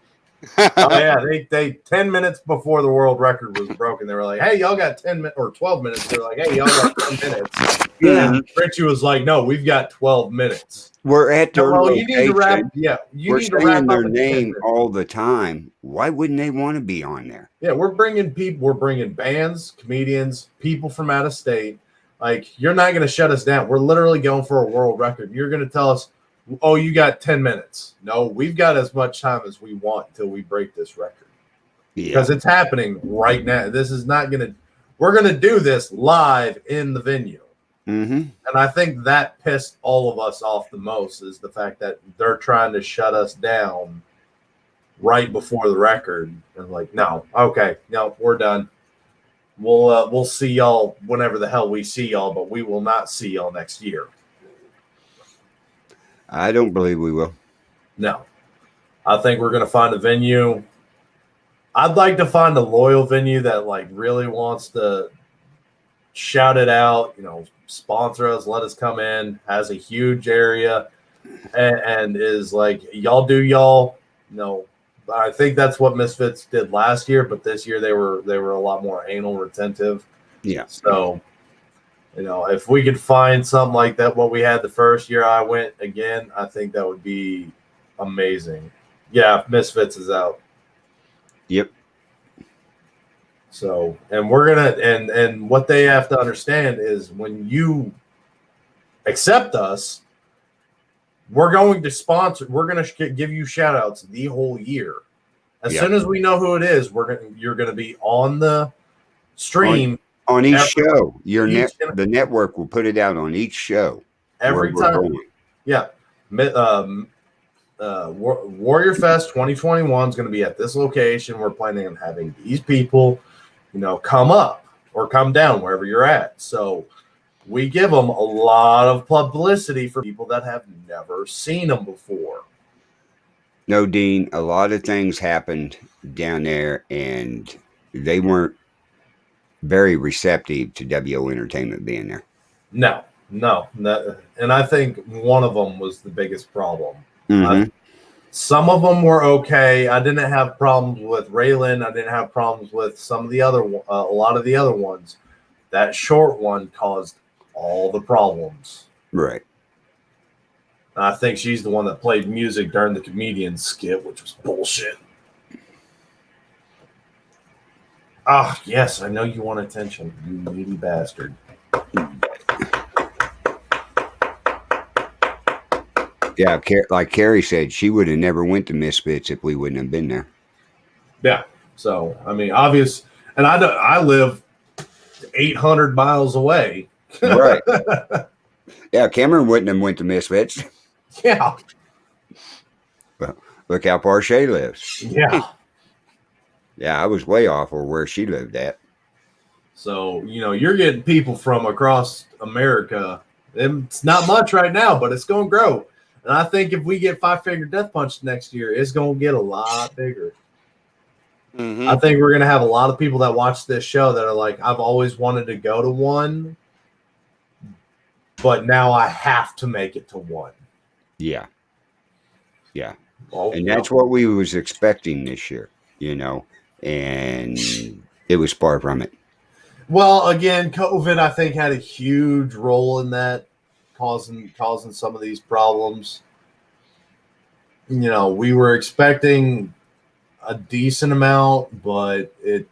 Oh yeah, they 10 minutes before the world record was broken, they were like, "Hey, y'all got 10 minutes or 12 minutes." They're like, "Hey, y'all got 10 minutes." Yeah. And Richie was like, "No, we've got 12 minutes." We're at their Well, location. you need to wrap. Yeah, you We're need to saying wrap their up name all the time. Why wouldn't they want to be on there? Yeah, we're bringing people. We're bringing bands, comedians, people from out of state. Like, you're not going to shut us down. We're literally going for a world record. You're going to tell us, "Oh, you got 10 minutes." No, we've got as much time as we want until we break this record. Yeah. Because it's happening right now. This is not going to – we're going to do this live in the venue. Mm-hmm. And I think that pissed all of us off the most is the fact that they're trying to shut us down right before the record. And like, no, okay, no, we're done. We'll see y'all whenever the hell we see y'all, but we will not see y'all next year. I don't believe we will. No. I think we're going to find a venue. I'd like to find a loyal venue that like really wants to shout it out, sponsor us, let us come in, has a huge area, and is like, y'all do y'all. I think that's what Misfits did last year, but this year they were a lot more anal retentive. Yeah. So You know, if we could find something like that, what we had the first year I went again, I think that would be amazing. Yeah, Misfits is out. Yep. So, and we're gonna, and what they have to understand is when you accept us, we're going to sponsor. We're going to give you shout outs the whole year. As soon as we know who it is, you're going to be on the stream on each show. The network will put it out on each show every time. Yeah, Warrior Fest 2021 is going to be at this location. We're planning on having these people, come up or come down wherever you're at. So we give them a lot of publicity for people that have never seen them before. No, Dean, a lot of things happened down there, and they weren't very receptive to WO Entertainment being there. No. And I think one of them was the biggest problem. Mm-hmm. Some of them were okay. I didn't have problems with Raylan. I didn't have problems with some of the other, a lot of the other ones. That short one caused all the problems. Right. And I think she's the one that played music during the comedian skit, which was bullshit. Ah, yes, I know you want attention, you needy bastard. Yeah, like Carrie said, she would have never went to Misfits if we wouldn't have been there. Yeah. So, I mean, obvious, and I live 800 miles away. Right. Yeah, Cameron wouldn't have went to Misfits. Yeah. Well, look how far Shay lives. Yeah. Yeah, I was way off of where she lived at. So, you're getting people from across America. It's not much right now, but it's going to grow. And I think if we get Five Finger Death Punch next year, it's going to get a lot bigger. Mm-hmm. I think we're going to have a lot of people that watch this show that are like, I've always wanted to go to one, but now I have to make it to one. Yeah. Yeah. Oh, and that's what we was expecting this year, and it was far from it. Well, again, COVID, I think, had a huge role in that, causing some of these problems. We were expecting a decent amount, but it,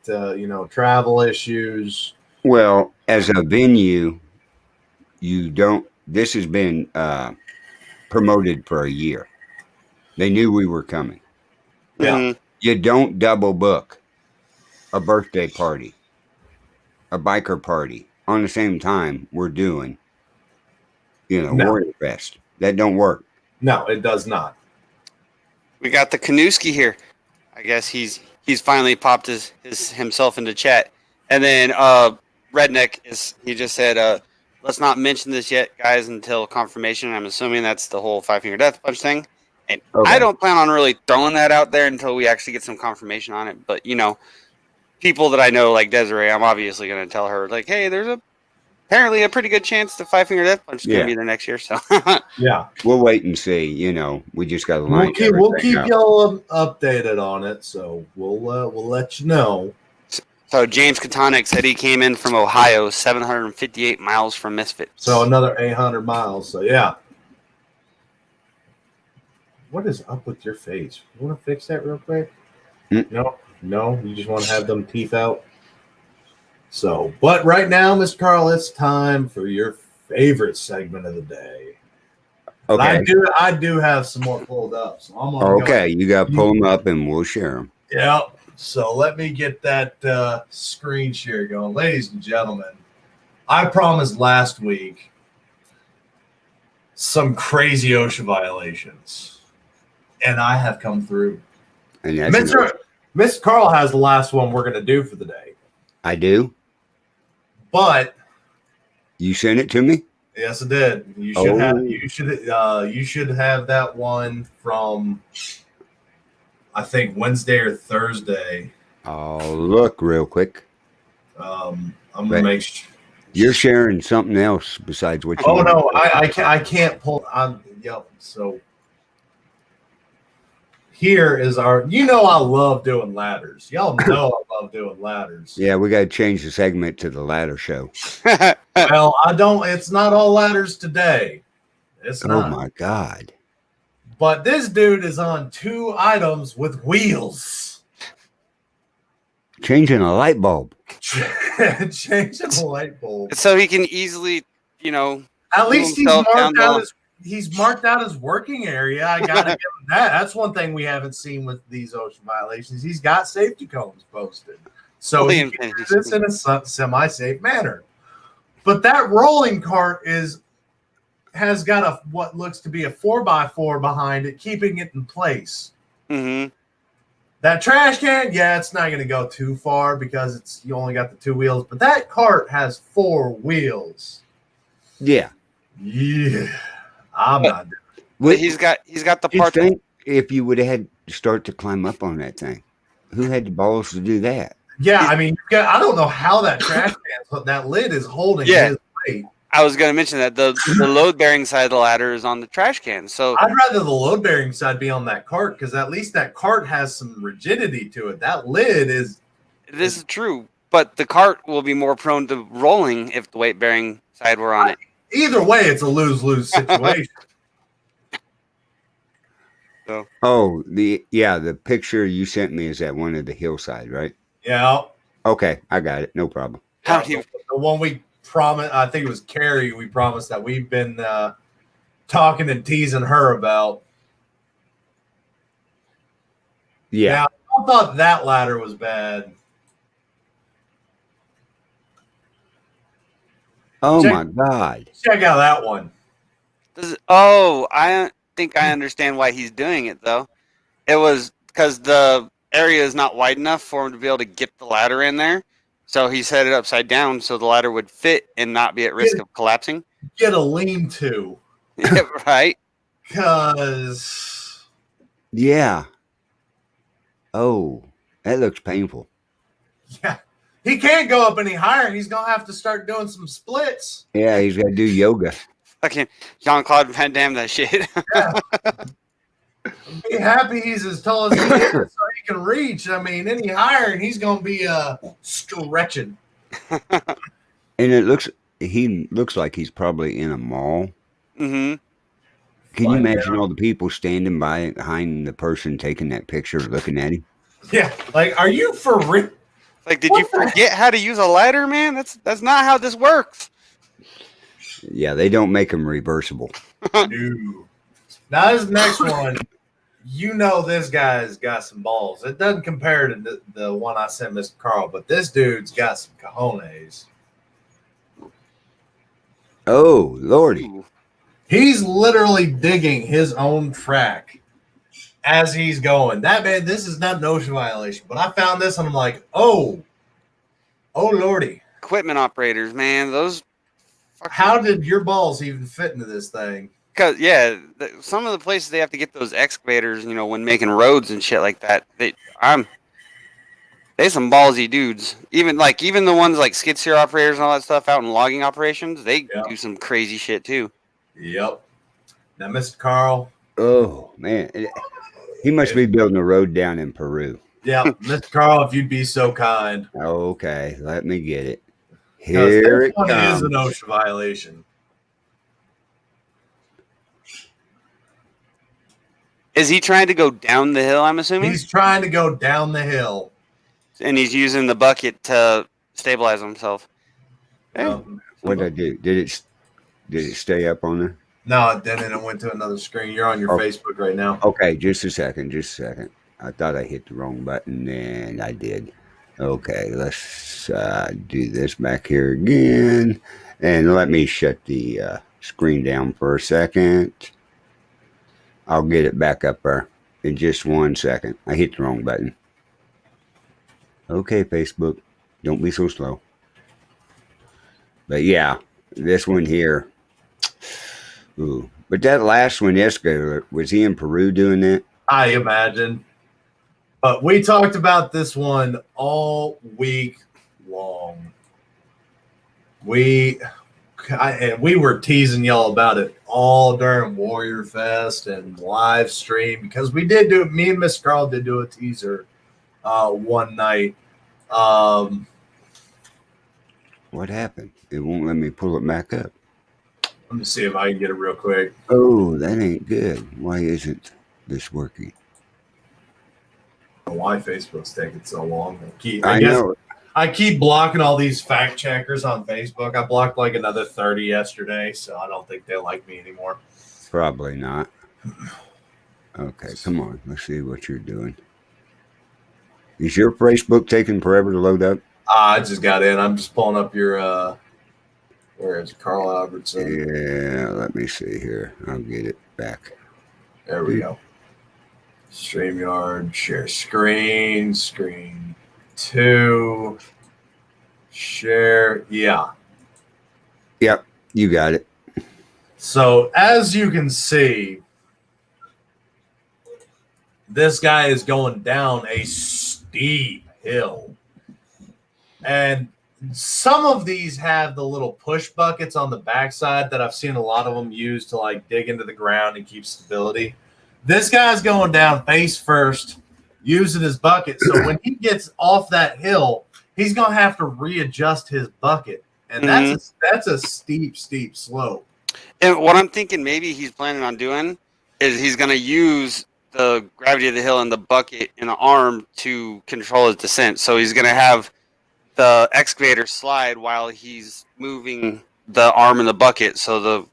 travel issues. Well, as a venue, this has been promoted for a year. They knew we were coming. Yeah. Mm-hmm. You don't double book a birthday party, a biker party on the same time we're doing, Warrior Fest. That don't work. No, it does not. We got the Kanuski here. I guess he's finally popped himself into chat. And then Redneck he just said, let's not mention this yet, guys, until confirmation. I'm assuming that's the whole Five Finger Death Punch thing. And okay. I don't plan on really throwing that out there until we actually get some confirmation on it. But, people that I know, like Desiree, I'm obviously going to tell her, like, hey, there's apparently a pretty good chance the Five Finger Death Punch is going to be there next year. So, yeah. We'll wait and see. We just got to line We'll keep y'all updated on it. So we'll let you know. So James Katonic said he came in from Ohio, 758 miles from Misfits. So another 800 miles. So, yeah. What is up with your face? You want to fix that real quick? No, you just want to have them teeth out. So, but right now, Mr. Carl, it's time for your favorite segment of the day. Okay. I do have some more pulled up. So I'm okay. You got to pull them up and we'll share them. Yeah. So let me get that screen share going. Ladies and gentlemen, I promised last week some crazy OSHA violations. And I have come through. And that's Mr. Carl has the last one we're going to do for the day. I do? But you sent it to me? Yes, I did. You should have that one from, I think, Wednesday or Thursday. I'll look real quick. I'm gonna make sure. You're sharing something else besides what you. Oh no, I can't pull. So here is our. You know, I love doing ladders. Y'all know I love doing ladders. Yeah, we got to change the segment to the ladder show. Well, I don't. It's not all ladders today. It's Oh not. my God. But this dude is on 2 items with wheels. Changing a light bulb. Changing the light bulb. So he can easily, you know, At least he's himself down marked out the- his. He's marked out his working area. I gotta give him that. That's one thing we haven't seen with these ocean violations. He's got safety cones posted, so Fully he can do intended. this in a semi-safe manner. But that rolling cart has got a what looks to be a 4x4 behind it, keeping it in place. Mhm. That trash can, yeah, it's not going to go too far because you only got the 2 wheels. But that cart has 4 wheels. Yeah. Yeah, I'm not doing it. But he's got the Just part. think if you would have had to start to climb up on that thing. Who had the balls to do that? Yeah, I mean, I don't know how that trash can, that lid is holding Yeah. his weight. I was going to mention that the load bearing side of the ladder is on the trash can. So I'd rather the load bearing side be on that cart because at least that cart has some rigidity to it. That lid is. this is true, but the cart will be more prone to rolling if the weight bearing side were on it. Either way, it's a lose-lose situation. Oh, the picture you sent me is at one of the hillside, right? Yeah. Okay, I got it. No problem. How do you- The one we promised, I think it was Carrie, we promised that we've been talking and teasing her about. Yeah. I thought that ladder was bad. Oh Check- my God. Check out that one. I think I understand why he's doing it though. It was because the area is not wide enough for him to be able to get the ladder in there. So he set it upside down so the ladder would fit and not be at risk of collapsing. Get a lean-to. Right? Because Yeah. Oh, that looks painful. yeah, he can't go up any higher. He's gonna have to start doing some splits. Yeah, he's got to do yoga. Fucking Jean-Claude Van Damme that shit. Be happy he's as tall as he is so he can reach. I mean, any higher and he's gonna be stretching. And he looks like he's probably in a mall. Mm-hmm. Can you Find imagine all the people standing behind the person taking that picture, looking at him? Yeah, like, are you for real? Like, did What you the- forget how to use a ladder, man? That's not how this works. Yeah, they don't make them reversible. No. Now this next one, you know this guy's got some balls. It doesn't compare to the one I sent Mr. Carl, but this dude's got some cojones. Oh, Lordy. Ooh. He's literally digging his own track as he's going. That man, this is not an ocean violation, but I found this and I'm like, oh Lordy. Equipment operators, man, those. How did your balls even fit into this thing? Because some of the places they have to get those excavators, you know, when making roads and shit like that. They some ballsy dudes. Even the ones like skid steer operators and all that stuff out in logging operations, they Yeah. do some crazy shit too. Yep. Now, Mr. Carl. Oh, man. He must be building a road down in Peru. Yeah, Mr. Carl, if you'd be so kind. Okay, let me get it. 'Cause Here this it one is comes. an ocean violation. Is he trying to go down the hill? I'm assuming, He's trying to go down the hill. and he's using the bucket to stabilize himself. Hey. What did I do? Did it stay up on there? No, it didn't. It went to another screen. You're on your Oh. Facebook right now. Okay, just a second. I thought I hit the wrong button, and I did. Okay, let's do this back here again. And let me shut the screen down for a second. I'll get it back up there in just 1 second. I hit the wrong button. Okay, Facebook, don't be so slow. But yeah, this one here. Ooh. But that last one yesterday, was he in Peru doing that? I imagine. But we talked about this one all week long. And we were teasing y'all about it all during Warrior Fest and live stream because we did do it. Me and Miss Carl did do a teaser one night. What happened? It won't let me pull it back up. Let me see if I can get it real quick. Oh, that ain't good. Why isn't this working? Why Facebook's taking so long? I know. I keep blocking all these fact checkers on Facebook. I blocked like another 30 yesterday, so I don't think they like me anymore. Probably not. Okay, come on. Let's see what you're doing. Is your Facebook taking forever to load up? I just got in. I'm just pulling up your where is Carl Albertson? Yeah, let me see here. I'll get it back. There we go. StreamYard, share screen 2, share, yeah. Yep, you got it. So as you can see, this guy is going down a steep hill. And some of these have the little push buckets on the backside that I've seen a lot of them use to like dig into the ground and keep stability. This guy's going down face first, using his bucket. So when he gets off that hill, he's going to have to readjust his bucket. And that's a steep slope. And what I'm thinking maybe he's planning on doing is he's going to use the gravity of the hill and the bucket in the arm to control his descent. So he's going to have the excavator slide while he's moving the arm and the bucket. So the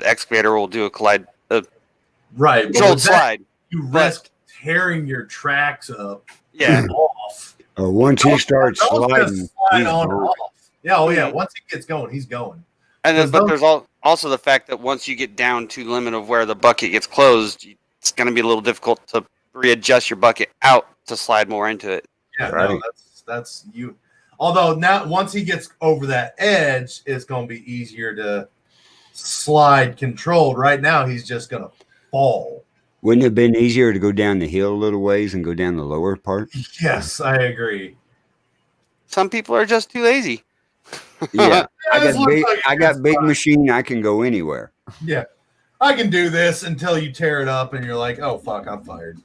excavator will do a controlled slide. You risk tearing your tracks up. Yeah. Off. Once he starts sliding, slide on and off. Yeah, yeah. Once he gets going, he's going. And then, but there's also the fact that once you get down to the limit of where the bucket gets closed, it's going to be a little difficult to readjust your bucket out to slide more into it. Yeah, right. No, that's you. Although now, once he gets over that edge, it's going to be easier to slide controlled. Right now, he's just going to fall. Wouldn't it have been easier to go down the hill a little ways and go down the lower part? Yes, I agree. Some people are just too lazy. Yeah, I got big machine. I can go anywhere. Yeah, I can do this until you tear it up and you're like, oh, fuck, I'm fired.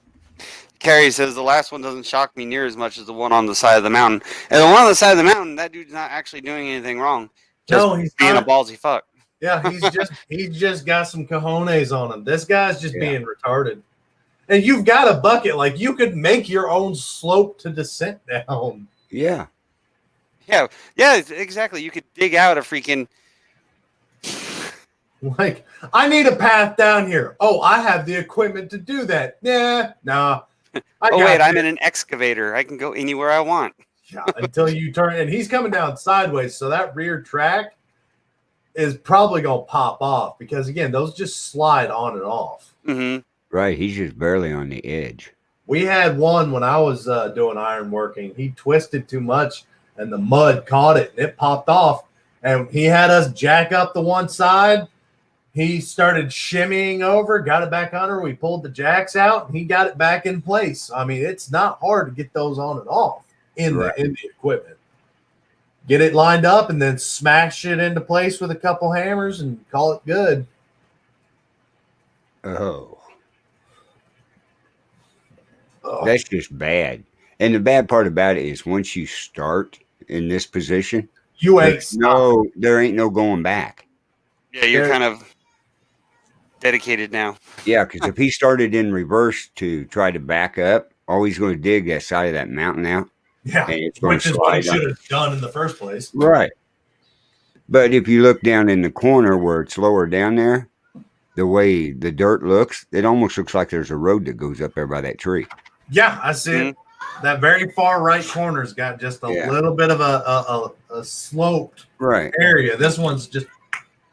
Carrie says the last one doesn't shock me near as much as the one on the side of the mountain. And the one on the side of the mountain, that dude's not actually doing anything wrong. No, he's being not. A ballsy fuck. Yeah, he's just got some cojones on him. This guy's just being retarded. And you've got a bucket. Like, you could make your own slope to descent down. Yeah. Yeah, exactly. You could dig out a freaking... Like, I need a path down here. Oh, I have the equipment to do that. Nah. I'm in an excavator. I can go anywhere I want. Yeah, until you turn. And he's coming down sideways, so that rear track is probably going to pop off. Because, again, those just slide on and off. Mm-hmm. Right, he's just barely on the edge. We had one when I was doing iron working. He twisted too much, and the mud caught it, and it popped off. And he had us jack up the one side. He started shimmying over, got it back under. We pulled the jacks out, and he got it back in place. I mean, it's not hard to get those on and off in the equipment. Get it lined up, and then smash it into place with a couple hammers and call it good. Oh. That's just bad. And the bad part about it is once you start in this position, there ain't no going back. Yeah, you're kind of dedicated now. Yeah, because if he started in reverse to try to back up, all he's going to dig that side of that mountain out. Yeah, and it's going which to is what he slide should have done in the first place. Right. But if you look down in the corner where it's lower down there, the way the dirt looks, it almost looks like there's a road that goes up there by that tree. Yeah, I see it. That very far right corner's got just a little bit of a sloped area. This one's just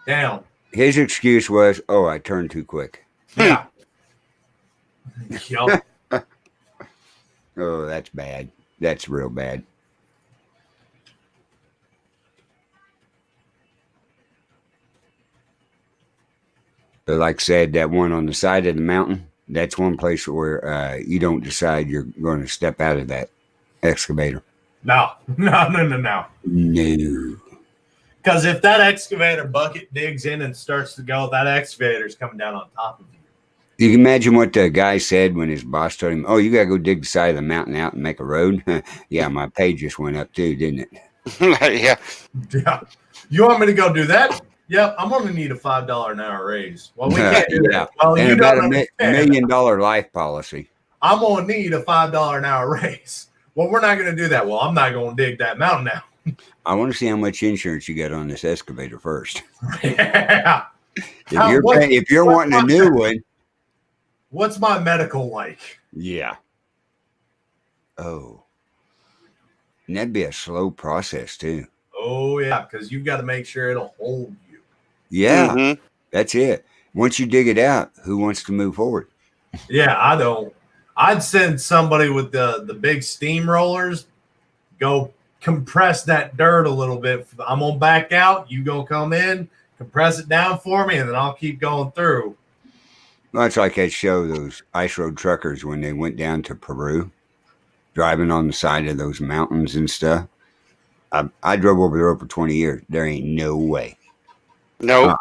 down. His excuse was, "Oh, I turned too quick." Yeah. Yup. Oh, that's bad. That's real bad. But like I said, that one on the side of the mountain, that's one place where you don't decide you're going to step out of that excavator. No. No. Because if that excavator bucket digs in and starts to go, that excavator's coming down on top of you. You can imagine what the guy said when his boss told him, "Oh, you gotta go dig the side of the mountain out and make a road." Yeah, my pay just went up too, didn't it? Yeah. Yeah. You want me to go do that? Yep, I'm going to need a $5 an hour raise. Well, we can't do that. Well, and you about don't $1 understand. million life policy. I'm going to need a $5 an hour raise. Well, we're not going to do that. Well, I'm not going to dig that mountain now. I want to see how much insurance you got on this excavator first. Yeah. If you're wanting a new one, what's my medical like? yeah. Oh, and that'd be a slow process too. Oh yeah, because you've got to make sure it'll hold you. Yeah, Mhm. that's it. Once you dig it out, who wants to move forward? Yeah, I don't. I'd send somebody with the big steamrollers, go compress that dirt a little bit. I'm gonna back out. You go come in, compress it down for me, and then I'll keep going through. Well, it's like that show, those ice road truckers when they went down to Peru, driving on the side of those mountains and stuff. I drove over there for 20 years. There ain't no way. Nope.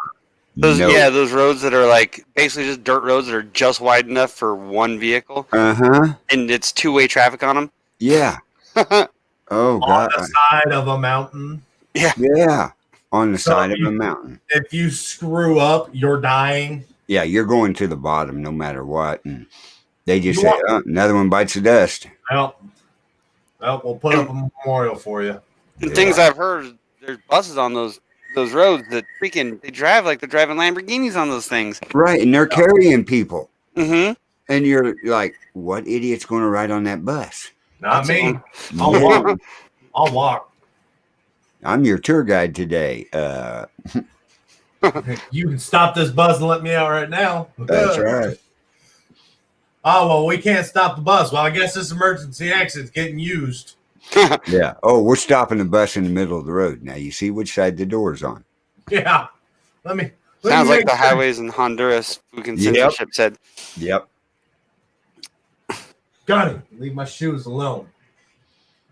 No. Those roads that are like basically just dirt roads that are just wide enough for one vehicle, Uh-huh. and it's two-way traffic on them. Yeah. Oh, On God. the side of a mountain. Yeah. On the So side of a mountain. If you screw up, you're dying. Yeah, you're going to the bottom no matter what. And they just say, oh, another one bites the dust. Well, we'll put up a memorial for you. And things I've heard, there's buses on those roads that freaking they drive like they're driving Lamborghinis on those things. Right, and they're carrying people. Mm-hmm. And you're like, what idiot's going to ride on that bus? Not me. Yeah. I'll walk. I'll walk. I'm your tour guide today. You can stop this bus and let me out right now. That's right. Oh, well, we can't stop the bus. Well, I guess this emergency exit's getting used. Yeah. Oh, we're stopping the bus in the middle of the road. Now you see which side the door's on. Yeah. Let me Sounds like make the sure. highways in Honduras. Fucking censorship said. Yep. Gunny, leave my shoes alone.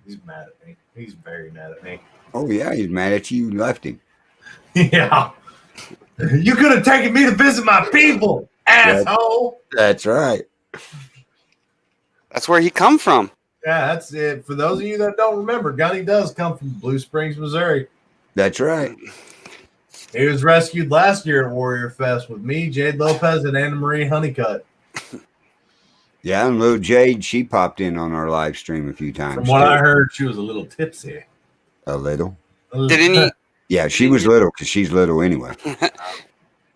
He's mad at me. He's very mad at me. Oh, yeah, he's mad at you. You left him. Yeah. You could have taken me to visit my people, asshole. That's right. That's where he come from. Yeah, that's it. For those of you that don't remember, Gunny does come from Blue Springs, Missouri. That's right. He was rescued last year at Warrior Fest with me, Jade Lopez, and Anna Marie Honeycutt. Yeah, and little Jade, she popped in on our live stream a few times. From what I heard, she was a little tipsy. A little? Did any? Yeah, she was little because she's little anyway.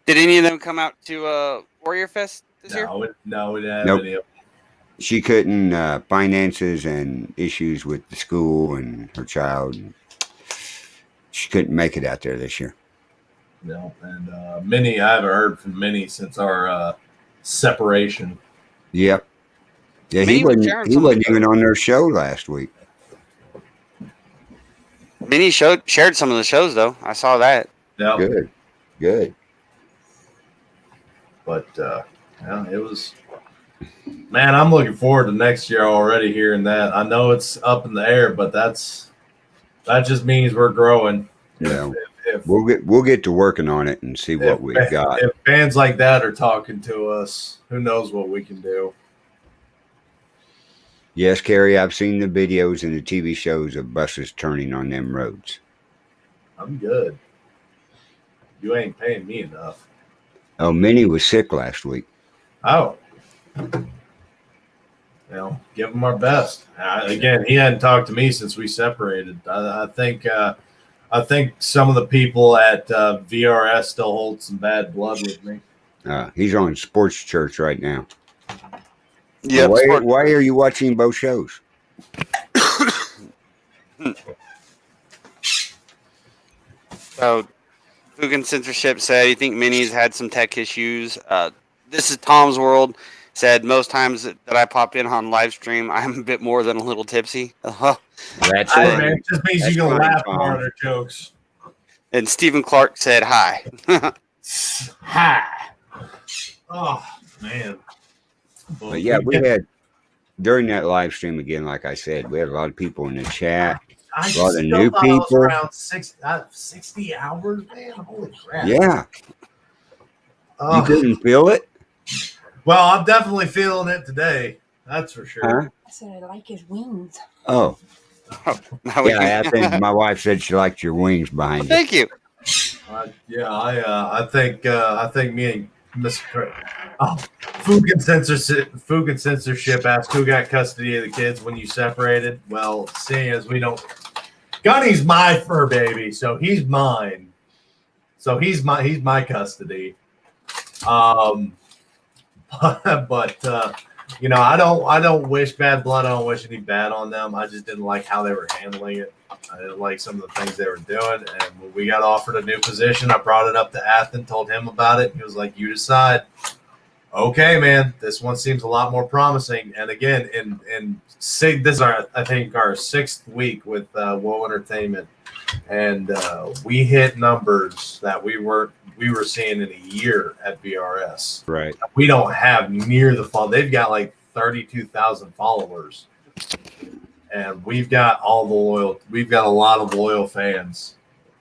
Did any of them come out to Warrior Fest this year? No, we didn't have Nope. any of them. She couldn't, finances and issues with the school and her child. She couldn't make it out there this year. No, and Minnie, I haven't heard from Minnie since our separation. Yep. Yeah, Minnie he was wasn't, sharing he some wasn't of even on their show last week. Minnie shared some of the shows though. I saw that. Yeah, Good. but yeah, it was. Man, I'm looking forward to next year already. Hearing that, I know it's up in the air, but that just means we're growing. Yeah. If We'll get to working on it and see what we've got. If bands like that are talking to us, who knows what we can do? Yes, Carrie, I've seen the videos and the TV shows of buses turning on them roads. I'm good. You ain't paying me enough. Oh, Minnie was sick last week. Oh. Give him our best. Again, he hadn't talked to me since we separated. I think some of the people at VRS still hold some bad blood with me. He's on Sports Church right now. Yep. Why are you watching both shows? So, Fugan Censorship said, you think Minnie's had some tech issues? This is Tom's World. Said, most times that I pop in on live stream, I'm a bit more than a little tipsy. That's Hey, man, it just means That's you can fine, laugh Tom. more at our jokes. And Stephen Clark said, hi. Hi. Oh, man. Well, But yeah, we had during that live stream again, like I said, we had a lot of people in the chat. I A lot of still new thought I was people. around 60 hours, man. Holy crap. Yeah. You Uh, couldn't feel it? well, I'm definitely feeling it today. That's for sure. Huh? I said I like his wings. Oh. Now we Yeah, can- I think my wife said she liked your wings behind you. Thank you. I think me and Mr. Food and censorship asked who got custody of the kids when you separated. Well, seeing as we don't, Gunny's my fur baby, so he's mine. So he's my custody. But you know, I don't wish bad blood. I don't wish any bad on them. I just didn't like how they were handling it. I didn't like some of the things they were doing. And when we got offered a new position, I brought it up to ATHEN, told him about it. He was like, "You decide." Okay, man, this one seems a lot more promising. And again, this is I think our 6th week with Woe Entertainment, and we hit numbers that we were seeing in a year at VRS. Right. We don't have near the follow. They've got like 32,000 followers, and we've got we've got a lot of loyal fans.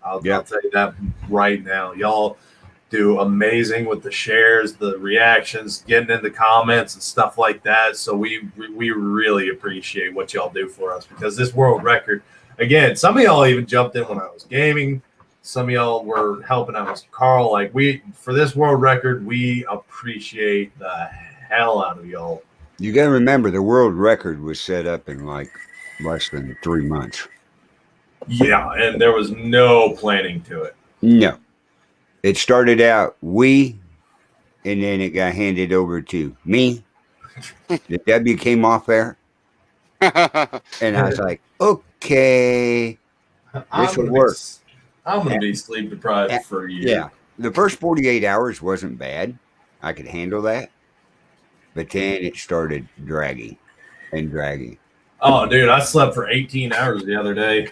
I'll tell you that right now. Y'all do amazing with the shares, the reactions, getting in the comments and stuff like that. So we really appreciate what y'all do for us, because this world record, again, some of y'all even jumped in when I was gaming. Some of y'all were helping out Mr. Carl. Like, for this world record, we appreciate the hell out of y'all. You got to remember, the world record was set up in like less than 3 months. Yeah, and there was no planning to it. No. It started out and then it got handed over to me. The W came off there, and I was like, okay, this will work. I'm going to be sleep deprived for a year. Yeah. The first 48 hours wasn't bad. I could handle that. But then it started dragging and dragging. Oh, dude, I slept for 18 hours the other day.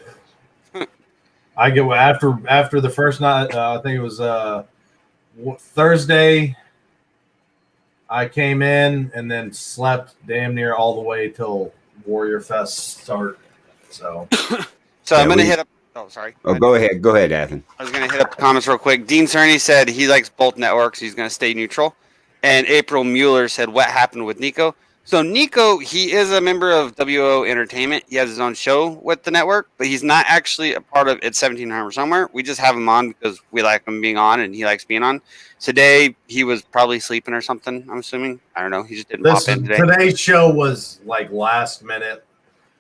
I get after the first night. I think it was Thursday. I came in and then slept damn near all the way till Warrior Fest started. So I'm gonna hit up. Oh, sorry. Oh, go ahead, ATHEN. I was gonna hit up the comments real quick. Dean Cerny said he likes both networks. He's gonna stay neutral. And April Mueller said, "What happened with Nico?" So Nico, he is a member of WO Entertainment. He has his own show with the network, but he's not actually a part of It's 1700 Somewhere. We just have him on because we like him being on and he likes being on. Today, he was probably sleeping or something, I'm assuming. I don't know. He just didn't pop in today. Today's show was like last minute.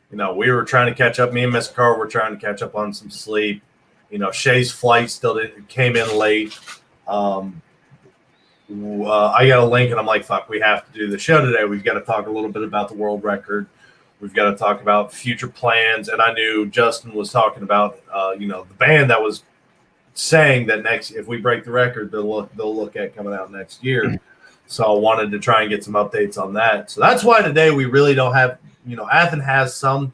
You know, we were trying to catch up. Me and Mr. Carr were trying to catch up on some sleep. You know, Shay's flight came in late. I got a link and I'm like, fuck, we have to do the show today. We've got to talk a little bit about the world record. We've got to talk about future plans. And I knew Justin was talking about, the band that was saying that if we break the record, they'll look at coming out next year. So I wanted to try and get some updates on that. So that's why today we really don't have, ATHEN has some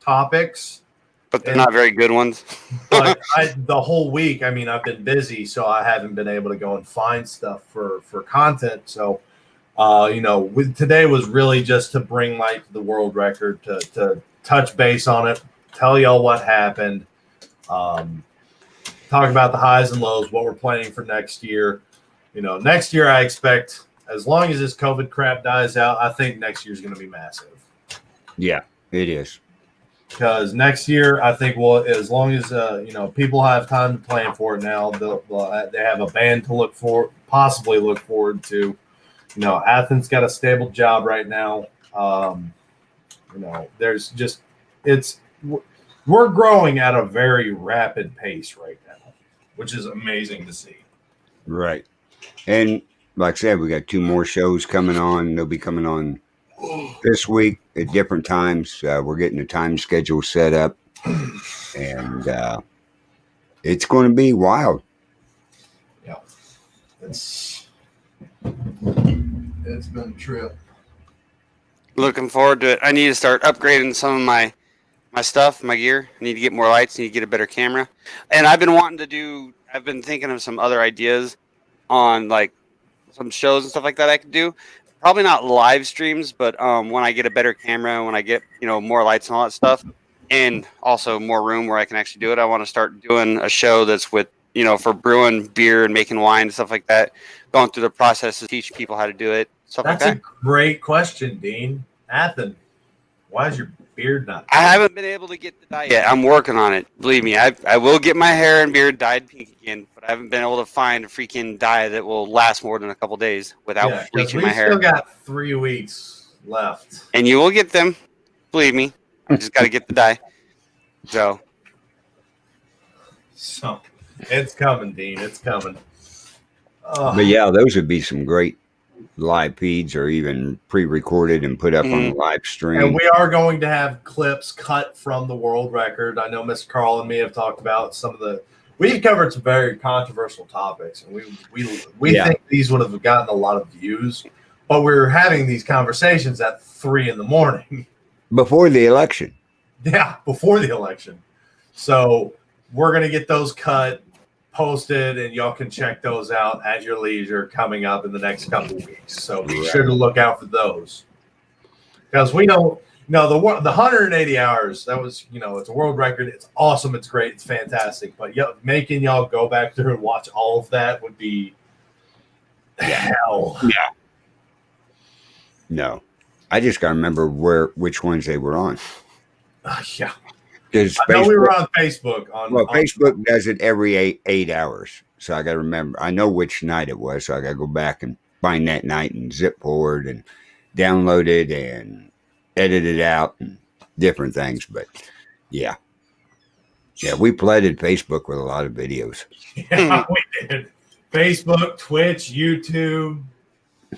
topics, but they're not very good ones. But the whole week, I mean, I've been busy, so I haven't been able to go and find stuff for content. So, today was really just to bring light to the world record, to touch base on it, tell y'all what happened, talk about the highs and lows, what we're planning for next year. Next year I expect, as long as this COVID crap dies out, I think next year's going to be massive. Yeah, it is. Because next year, I think, as long as people have time to plan for it now, they have a band to possibly look forward to. ATHEN's got a stable job right now. There's just we're growing at a very rapid pace right now, which is amazing to see. Right, and like I said, we got 2 more shows coming on. They'll be coming on this week at different times. We're getting the time schedule set up, and it's going to be wild. Yeah, it's been a trip. Looking forward to it. I need to start upgrading some of my stuff, my gear. I need to get more lights. I need to get a better camera. And I've been thinking of some other ideas on like some shows and stuff like that I could do. Probably not live streams, but when I get a better camera, when I get more lights and all that stuff, and also more room where I can actually do it. I want to start doing a show that's with, for brewing beer and making wine and stuff like that, going through the process to teach people how to do it, stuff That's like a that. great question, Dean. Athen, why is your beard not? I haven't been able to get the dye yet. I'm working on it. Believe me, I will get my hair and beard dyed pink again, but I haven't been able to find a freaking dye that will last more than a couple days without Yeah, because bleaching we my hair. still got 3 weeks left. And you will get them. Believe me. I just got to get the dye. So It's coming, Dean. It's coming. But yeah, those would be some great live feeds or even pre-recorded and put up on the live stream. And we are going to have clips cut from the world record. I know Mr. Carl and me have talked about some of the. We've covered some very controversial topics, and we think these would have gotten a lot of views, but we're having these conversations at 3 a.m. before the election. Yeah, before the election. So we're gonna get those cut, posted, and y'all can check those out at your leisure coming up in the next couple of weeks. So be sure to look out for those, because we don't. No, the 180 hours, that was, it's a world record. It's awesome. It's great. It's fantastic. But making y'all go back through and watch all of that would be hell. Yeah. No, I just got to remember which ones they were on. Yeah. I know we were on Facebook. Facebook does it every 8 hours. So I got to remember. I know which night it was. So I got to go back and find that night and zip forward and download it and edit it out and different things. But yeah, we flooded Facebook with a lot of videos. Yeah, we did. Facebook, Twitch, YouTube,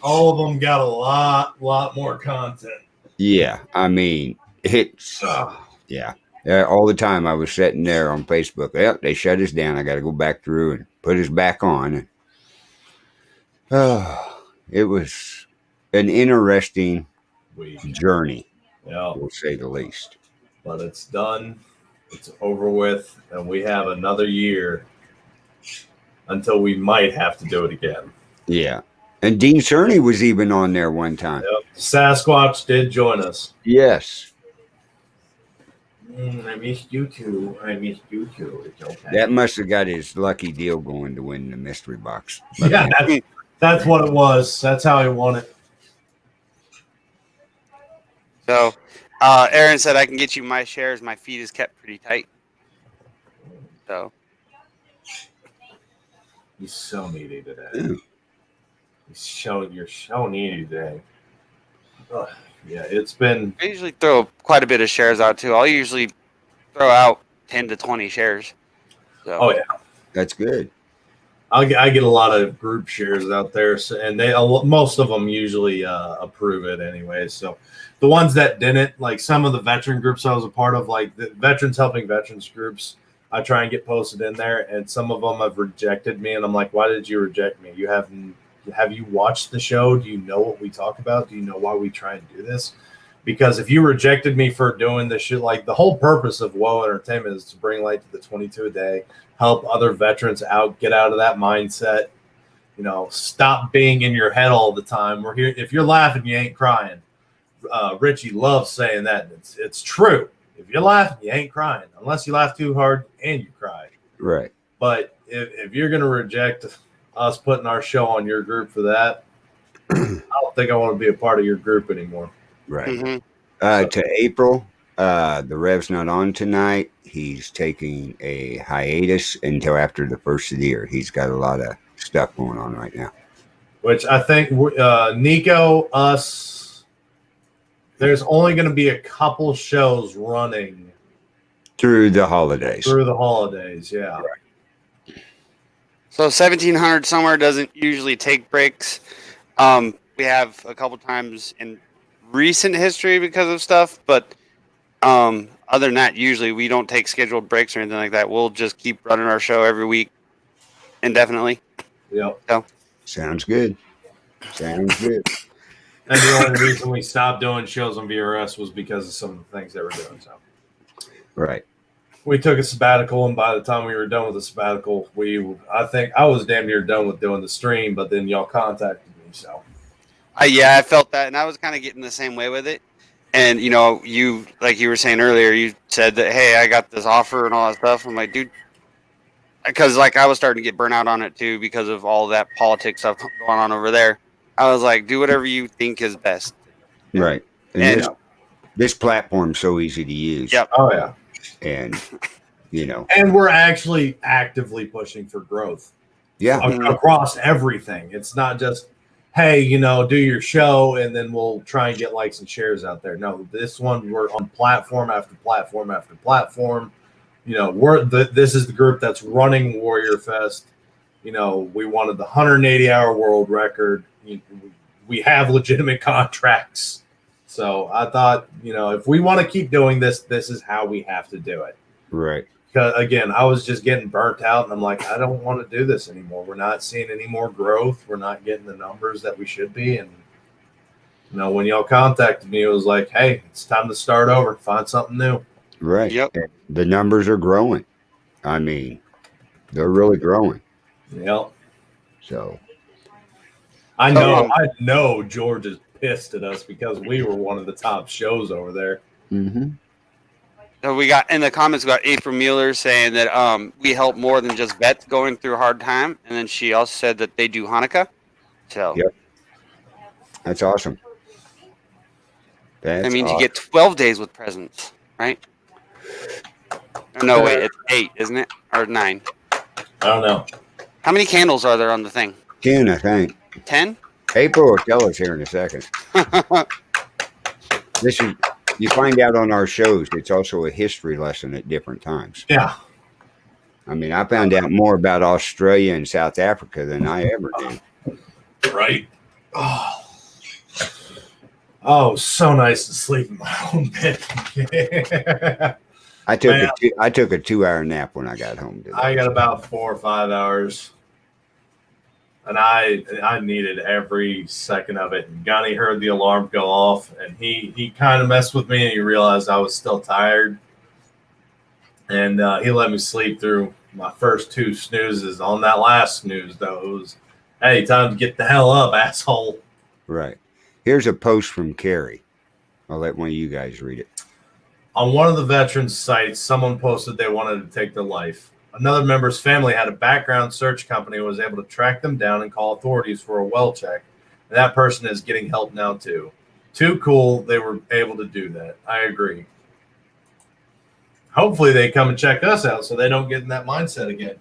all of them got a lot more content. Yeah, I mean, it's yeah. All the time I was sitting there on Facebook. Well, they shut us down. I got to go back through and put us back on. It was an interesting journey. Yeah, we'll say the least. But it's done. It's over with, and we have another year until we might have to do it again. Yeah, and Dean Cerny was even on there one time. Yep. Sasquatch did join us. Yes. I missed you too. It's okay. That must have got his lucky deal going to win the mystery box. But yeah, that's what it was. That's how he won it. So, Aaron said I can get you my shares. My feed is kept pretty tight. So, he's so needy today. You're so needy today. Yeah, it's been. I usually throw quite a bit of shares out too. I'll usually throw out 10 to 20 shares. So. Oh yeah, that's good. I get a lot of group shares out there, and most of them usually approve it anyway. So the ones that didn't, like some of the veteran groups I was a part of, like the Veterans Helping Veterans groups, I try and get posted in there, and some of them have rejected me, and I'm like, why did you reject me? Have you watched the show? Do you know what we talk about? Do you know why we try and do this? Because if you rejected me for doing this shit, like the whole purpose of WOA Entertainment is to bring light to the 22 a day, help other veterans out, get out of that mindset, stop being in your head all the time. We're here. If you're laughing, you ain't crying. Richie loves saying that. It's true. If you're laughing, you ain't crying, unless you laugh too hard and you cry. Right. But if you're going to reject us putting our show on your group for that, I don't think I want to be a part of your group anymore. Right. Mm-hmm. To April, the Rev's not on tonight. He's taking a hiatus until after the first of the year. He's got a lot of stuff going on right now. Which I think Nico, us, there's only going to be a couple shows running through the holidays. Yeah. Right. So 1700 somewhere doesn't usually take breaks. We have a couple times in recent history because of stuff, but other than that, usually we don't take scheduled breaks or anything like that. We'll just keep running our show every week indefinitely. Yep. So. Sounds good. And the only reason we stopped doing shows on VRS was because of some of the things they were doing. So. Right. We took a sabbatical, and by the time we were done with the sabbatical, I think I was damn near done with doing the stream, but then y'all contacted me. So. Yeah, I felt that, and I was kind of getting the same way with it. And you like you were saying earlier, you said that, hey, I got this offer and all that stuff. I'm like, dude, because like I was starting to get burnt out on it too because of all that politics stuff going on over there. I was like, do whatever you think is best. Right. And, And this platform's so easy to use. Yep. Oh yeah. And and we're actually actively pushing for growth. Yeah. Across everything. It's not just, hey, do your show and then we'll try and get likes and shares out there. No, this one we're on platform after platform after platform. This is the group that's running Warrior Fest. We wanted the 180-hour world record. We have legitimate contracts. So I thought, if we want to keep doing this, this is how we have to do it. Right. Because again, I was just getting burnt out, and I'm like, I don't want to do this anymore. We're not seeing any more growth. We're not getting the numbers that we should be. And when y'all contacted me, it was like, hey, it's time to start over, find something new. Right. Yep. And the numbers are growing. I mean, they're really growing. Yep. So I know George is pissed at us because we were one of the top shows over there. Mm-hmm. So we got in the comments, we got April Mueller saying that we help more than just vets going through a hard time, and then she also said that they do Hanukkah. So Yep. That's awesome. That means you get 12 days with presents, right? Or no, wait, it's 8, isn't it? Or 9? I don't know. How many candles are there on the thing? 10, I think. 10? April will tell us here in a second. You find out on our shows, it's also a history lesson at different times. Yeah. I mean, I found out more about Australia and South Africa than I ever did. Right. Oh, so nice to sleep in my own bed. I took a 2-hour nap when I got home today. I got about 4 or 5 hours. And I needed every second of it. And Gunny heard the alarm go off, and he kind of messed with me, and he realized I was still tired. And he let me sleep through my first 2 snoozes. On that last snooze, though, it was, hey, time to get the hell up, asshole. Right. Here's a post from Carrie. I'll let one of you guys read it. On one of the veterans' sites, someone posted they wanted to take their life. Another member's family had a background search company and was able to track them down and call authorities for a well check. And that person is getting help now, too. Too cool they were able to do that. I agree. Hopefully they come and check us out so they don't get in that mindset again.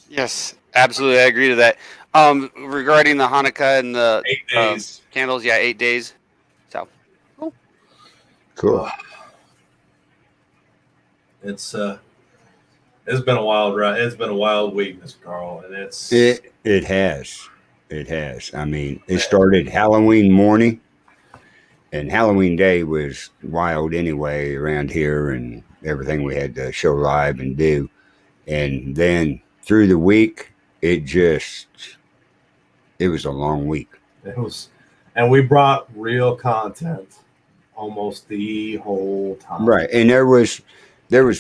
Yes, absolutely. I agree to that. Regarding the Hanukkah and the 8 days. Candles, 8 days. So cool. It's been a wild ride. It's been a wild week, Mr. Carl, and it has. It has. I mean, it started Halloween morning, and Halloween day was wild anyway around here, and everything we had to show live and do. And then through the week, it was a long week. It was, and we brought real content almost the whole time. Right, and there was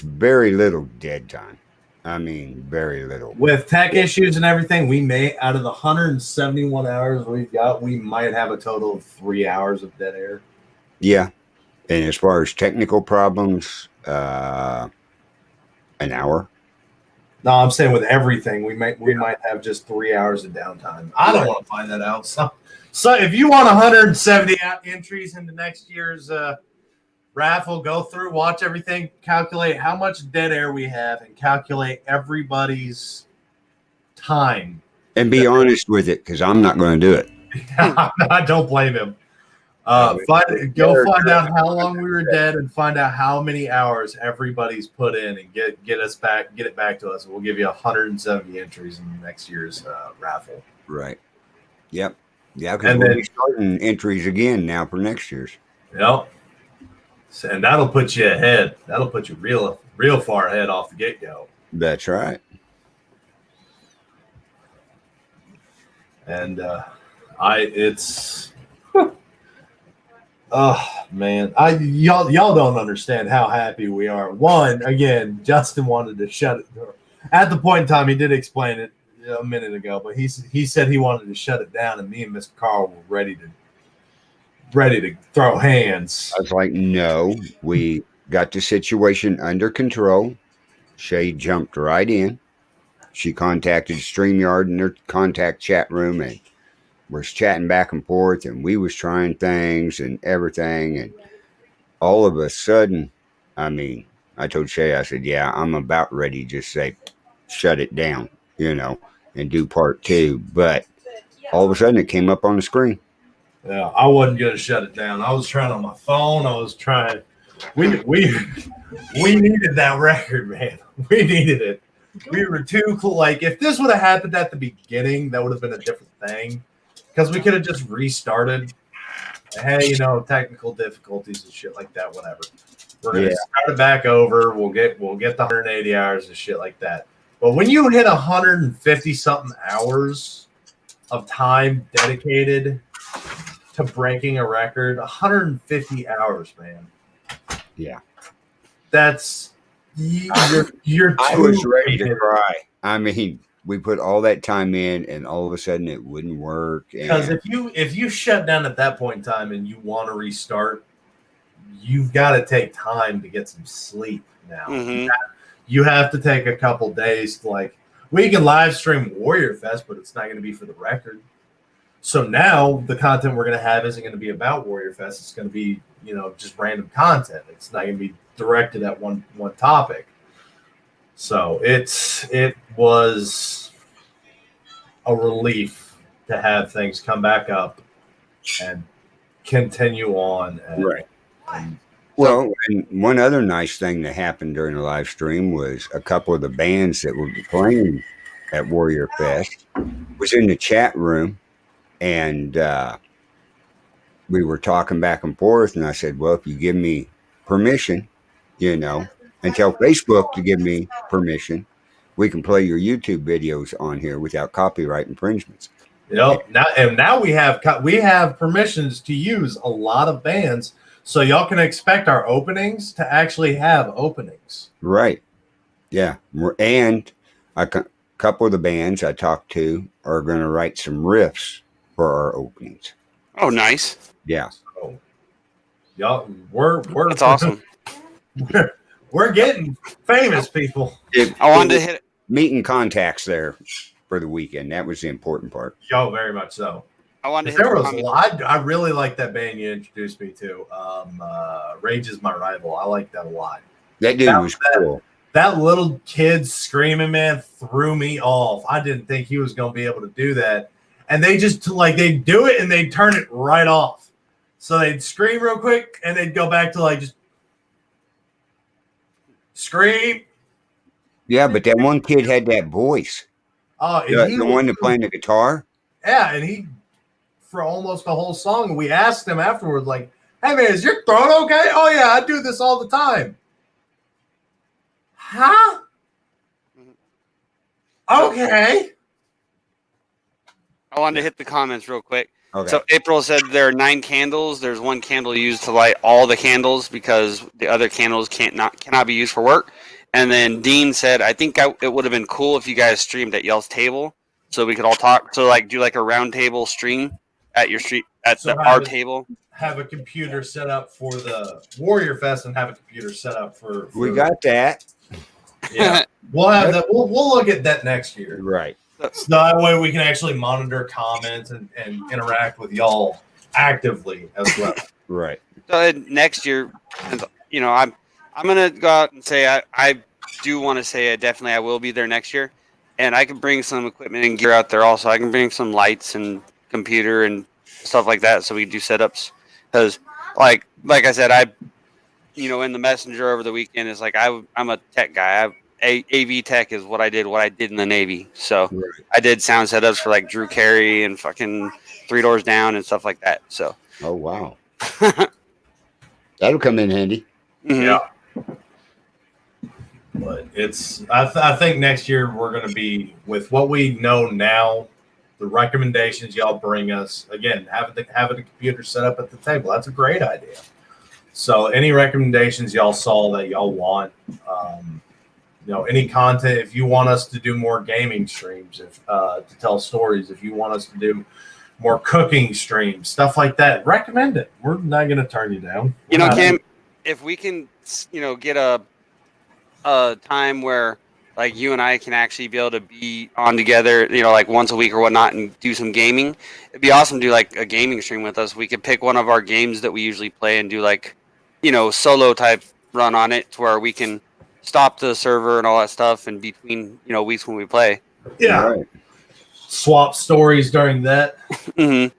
very little dead time. I mean, very little. With tech issues and everything, we may, out of the 171 hours we've got, we might have a total of 3 hours of dead air. Yeah, and as far as technical problems, an hour. No, I'm saying with everything, we might have just 3 hours of downtime. I don't want to find that out. So if you want 170 entries into next year's raffle, go through, watch everything, calculate how much dead air we have, and calculate everybody's time. And be honest with it, because I'm not going to do it. I don't blame him. Go find out how long we were dead and find out how many hours everybody's put in and get it back to us. And we'll give you 170 entries in next year's raffle. Right. Yep. Yeah, because we'll be starting entries again now for next year's. Yep. And that'll put you ahead. That'll put you real far ahead off the get-go. That's right. And oh man, y'all don't understand how happy we are. One, again, Justin wanted to shut it. At the point in time, he did explain it a minute ago, but he said he wanted to shut it down, and me and Mr. Carl were ready to ready to throw hands. I was like, no, we got the situation under control. Shay jumped right in. She contacted StreamYard in their contact chat room and was chatting back and forth, and we was trying things and everything, and all of a sudden, I mean, I told Shay, I said, yeah, I'm about ready to just say, shut it down, and do part 2. But all of a sudden it came up on the screen. Yeah, I wasn't gonna shut it down. I was trying on my phone. I was trying. We needed that record, man. We needed it. We were too cool. Like, if this would have happened at the beginning, that would have been a different thing. Because we could have just restarted. Hey, technical difficulties and shit like that. Whatever. We're gonna start it back over. We'll get the 180 hours and shit like that. But when you hit 150 something hours of time dedicated to breaking a record, 150 hours, man. Yeah. That's you're I was ready to cry. I mean, we put all that time in and all of a sudden it wouldn't work. Because if you shut down at that point in time and you want to restart, you've got to take time to get some sleep now. Mm-hmm. You have to take a couple days to we can live stream Warrior Fest, but it's not going to be for the record. So now the content we're going to have isn't going to be about Warrior Fest. It's going to be, just random content. It's not going to be directed at one topic. So it was a relief to have things come back up and continue on. Right. Well, and one other nice thing that happened during the live stream was a couple of the bands that were playing at Warrior Fest was in the chat room, and we were talking back and forth, and I said, well, if you give me permission, and tell Facebook to give me permission, we can play your YouTube videos on here without copyright infringements. Now we have permissions to use a lot of bands, so y'all can expect our openings to actually have openings. Right. Yeah. And a couple of the bands I talked to are going to write some riffs for our openings. Oh, nice. Yeah. So, y'all, that's awesome. We're getting famous, people. I wanted to hit meeting contacts there for the weekend. That was the important part. Yo, very much so. I wanted to there was a lot. I really like that band you introduced me to. Rage is My Rival. I like that a lot. That dude was cool. That little kid screaming, man, threw me off. I didn't think he was going to be able to do that. And they just they'd do it and they'd turn it right off. So they'd scream real quick and they'd go back to just scream. Yeah, but that one kid had that voice. Oh, the one that playing the guitar. Yeah, and he for almost the whole song. And we asked him afterwards, hey man, is your throat okay? Oh yeah, I do this all the time. Huh? Okay. I wanted to hit the comments real quick. Okay. So April said there are 9 candles. There's 1 candle used to light all the candles because the other candles cannot be used for work. And then Dean said, I think it would have been cool if you guys streamed at y'all's table so we could all talk. So do a round table stream at your street our table. Have a computer set up for the Warrior Fest and have a computer set up for we got that. Yeah. We'll have that. We'll look at that next year. Right. So that way we can actually monitor comments and interact with y'all actively as well. Right. So next year, I'm gonna go out and say I do want to say I will be there next year, and I can bring some equipment and gear out there also. I can bring some lights and computer and stuff like that, so we can do setups. Because like I said, in the messenger over the weekend is I'm a tech guy. AV tech is what I did in the Navy. So right. I did sound setups for Drew Carey and fucking 3 Doors Down and stuff like that. So. Oh wow. That'll come in handy. Mm-hmm. Yeah. But I think next year we're going to be with what we know now, the recommendations y'all bring us. Again, having the computer set up at the table. That's a great idea. So any recommendations y'all saw that y'all want, any content, if you want us to do more gaming streams, to tell stories, if you want us to do more cooking streams, stuff like that. Recommend it. We're not going to turn you down. You know, We're not- Kim, if we can, get a time where like you and I can actually be able to be on together, like once a week or whatnot, and do some gaming. It'd be awesome to do like a gaming stream with us. We could pick one of our games that we usually play and do like, solo type run on it, to where we can stop the server and all that stuff in between, weeks when we play. Yeah. Right. Swap stories during that. Mm-hmm.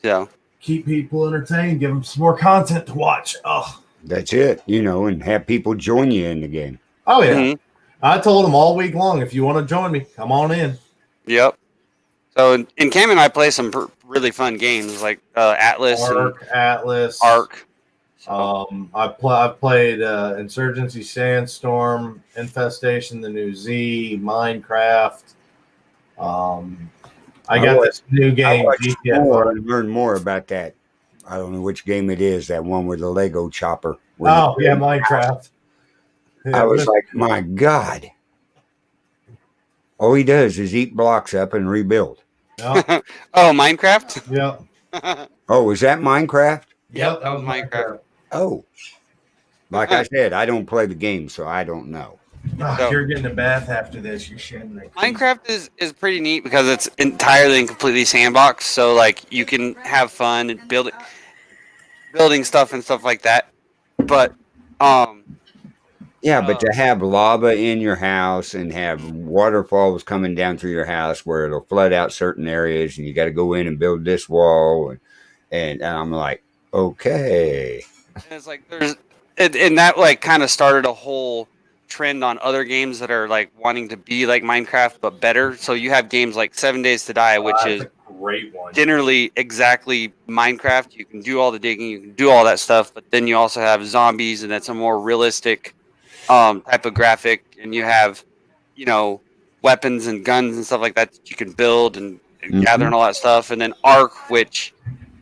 So Keep people entertained. Give them some more content to watch. Oh, That's it, and have people join you in the game. oh yeah. mhm. I told them all week long, if you want to join me, come on in. Yep. So, and Cam and I play some really fun games like Atlas Atlas. and Ark. So, I've played Insurgency Sandstorm, Infestation, the new Z, Minecraft. I got this new game, GTA. Learn more about that. I don't know which game it is. That one with the Lego chopper. Oh yeah, Minecraft. I was like, my God. All he does is eat blocks up and rebuild. Yep. oh, Minecraft. Yep. Oh, is that Minecraft? Yep, that was Minecraft. Oh. Like I said, I don't play the game, so I don't know. Oh, you're getting a bath after this. You're shedding that. Minecraft is pretty neat because it's entirely and completely sandbox. So like you can have fun and building stuff and stuff like that. But Yeah, but to have lava in your house and have waterfalls coming down through your house where it'll flood out certain areas, and you got to go in and build this wall, and I'm like, okay. and it's like and that like kind of started a whole trend on other games that are like wanting to be like Minecraft but better. So you have games like 7 Days to Die, which is a great one. generally exactly Minecraft. You can do all the digging, you can do all that stuff, but then you also have zombies, and that's a more realistic type of graphic, and you have weapons and guns and stuff like that you can build and gather and all that stuff. And then Ark, which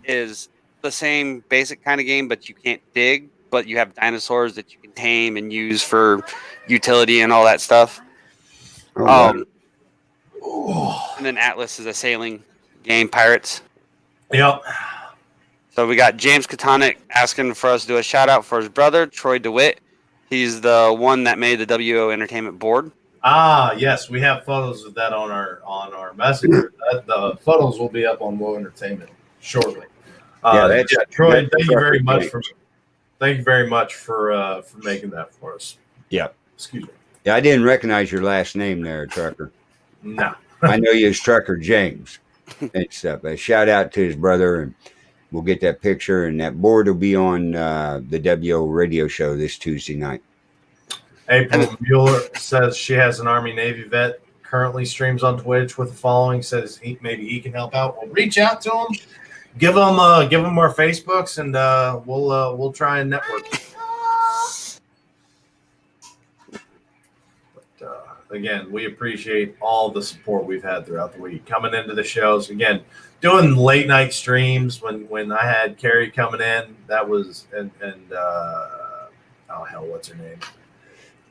is the same basic kind of game, but you can't dig, but you have dinosaurs that you can tame and use for utility and all that stuff. And then Atlas is a sailing game, pirates. Yep. So we got James Katonic asking for us to do a shout out for his brother, Troy DeWitt. He's the one that made the WO Entertainment board. Ah, yes, we have photos of that on our messenger. The photos will be up on Woe Entertainment shortly. Troy, thank you very much for making that for us. Yeah. Excuse me. Yeah, I didn't recognize your last name there, Trucker. No. I know you as Trucker James and stuff. A shout out to his brother, and we'll get that picture, and that board will be on the WO radio show this Tuesday night. April Mueller says she has an Army Navy vet, currently streams on Twitch with a following, says maybe he can help out. We'll reach out to him, give him our Facebooks, and we'll try and network. Again, we appreciate all the support we've had throughout the week. Coming into the shows, again, doing late night streams when I had Carrie coming in, that was, what's her name?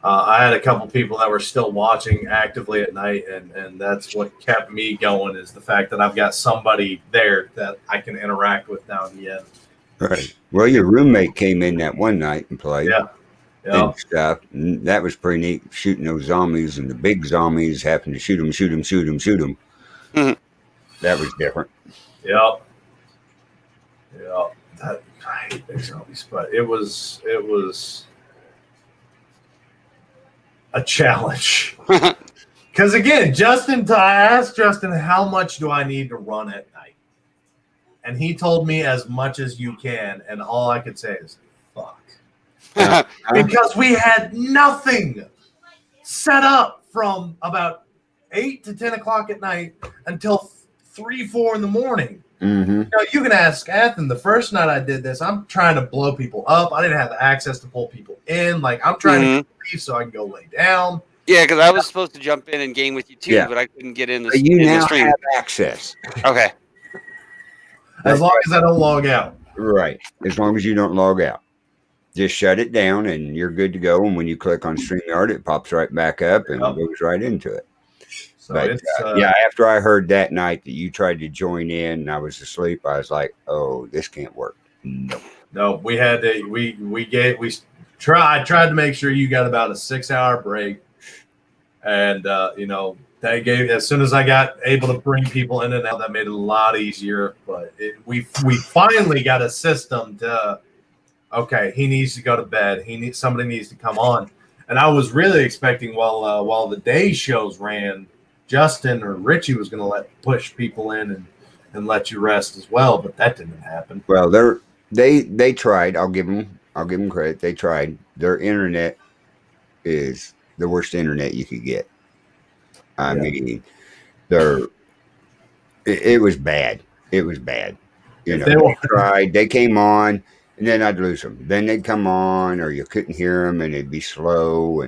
I had a couple people that were still watching actively at night, and that's what kept me going, is the fact that I've got somebody there that I can interact with now at the end. Right. Well, your roommate came in that one night and played. Yeah. And stuff. And that was pretty neat, shooting those zombies, and the big zombies having to shoot them. Mm-hmm. That was different. Yep. I hate big zombies, but it was a challenge. Because again, I asked Justin, how much do I need to run at night? And he told me as much as you can, and all I could say is, fuck. Because we had nothing set up from about 8 to 10 o'clock at night until 3, 4 in the morning. Mm-hmm. Now, you can ask Athen. The first night I did this, I'm trying to blow people up. I didn't have access to pull people in. Like, I'm trying to leave so I can go lay down. Yeah, because I was supposed to jump in and game with you too, but I couldn't get in the, stream. Have access. Okay. As long as I don't log out. Right. As long as you don't log out. Just shut it down and you're good to go. And when you click on StreamYard, it pops right back up and goes right into it. So But it's yeah, after I heard that night that you tried to join in and I was asleep, I was like, "Oh, this can't work." Nope. no, we had to I tried to make sure you got about a 6-hour break, and they gave as soon as I got able to bring people in and out, that made it a lot easier. But we finally got a system to okay, he needs to go to bed. Somebody needs to come on. And I was really expecting while the day shows ran, Justin or Richie was going to push people in and let you rest as well, but that didn't happen. Well, they tried. I'll give them credit. They tried. Their internet is the worst internet you could get. I mean, their it was bad. It was bad. You know, they tried. They came on, and then I'd lose them. Then they'd come on, or you couldn't hear them, and it'd be slow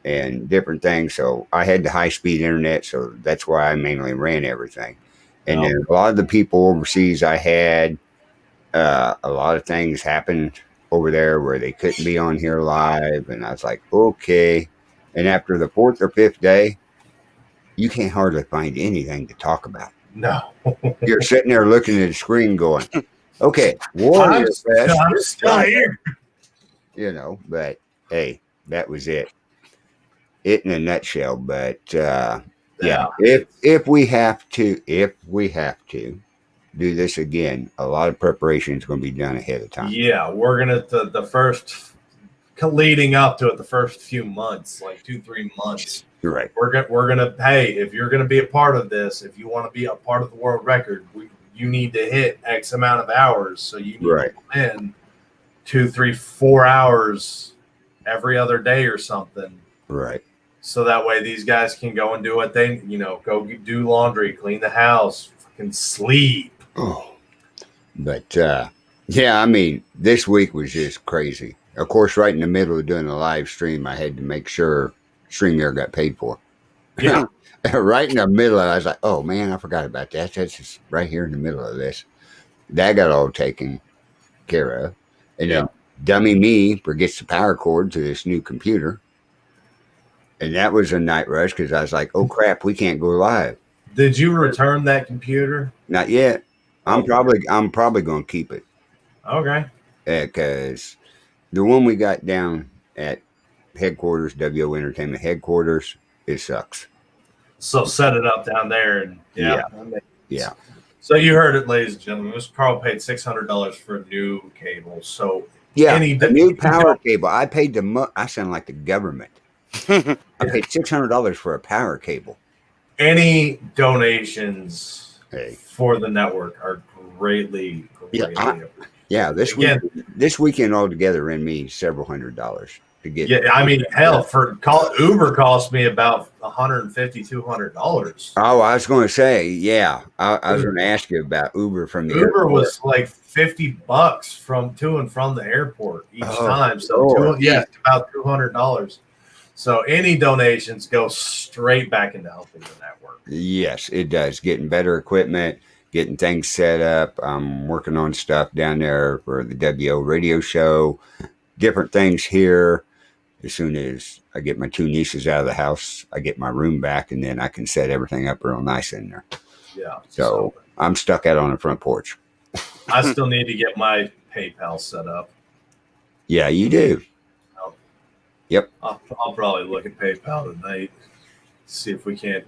and different things. So I had the high speed internet, so that's why I mainly ran everything. And then a lot of the people overseas, I had a lot of things happened over there where they couldn't be on here live, and I was like, okay. And after the fourth or fifth day, you can't hardly find anything to talk about. No. You're sitting there looking at the screen going, okay, Warrior Fest. I'm still here. You know, but hey, that was it. It in a nutshell. But yeah, if we have to do this again, a lot of preparation is going to be done ahead of time. Yeah, we're gonna the first leading up to it, the first few months, like 2-3 months. You're right. We're gonna hey, if you're gonna be a part of this, if you want to be a part of the world record, you need to hit X amount of hours. So you need to come in 2, 3, 4 hours every other day or something. Right. So that way these guys can go and do what they go do laundry, clean the house, fucking sleep. Oh. But yeah, I mean, this week was just crazy. Of course, right in the middle of doing a live stream, I had to make sure StreamYard got paid for. Yeah. Right in the middle, I was like, oh man, I forgot about that. That's just right here in the middle of this. That got all taken care of. And then dummy me forgets the power cord to this new computer. And that was a night rush because I was like, oh crap, we can't go live. Did you return that computer? Not yet. I'm probably going to keep it. Okay. Because the one we got down at headquarters, WO Entertainment headquarters, it sucks. So set it up down there, and yeah. So you heard it, ladies and gentlemen. Mr. Carl paid $600 for a new cable. So yeah, the new power cable. I paid I sound like the government. I paid $600 for a power cable. Any donations for the network are greatly yeah. This weekend altogether ran me several $100s to get. Yeah, I mean, hell, Uber cost me about $150, $200. Oh, I was going to say, yeah, I was going to ask you about Uber from the Uber airport. was like $50 from to and from the airport each time. So it's about $200. So any donations go straight back into helping the network. Yes, it does. Getting better equipment, getting things set up. I'm working on stuff down there for the WO radio show, different things here. As soon as I get my 2 nieces out of the house, I get my room back, and then I can set everything up real nice in there. Yeah. So I'm stuck out on the front porch. I still need to get my PayPal set up. Yeah, you do. Yep. I'll probably look at PayPal tonight, see if we can't,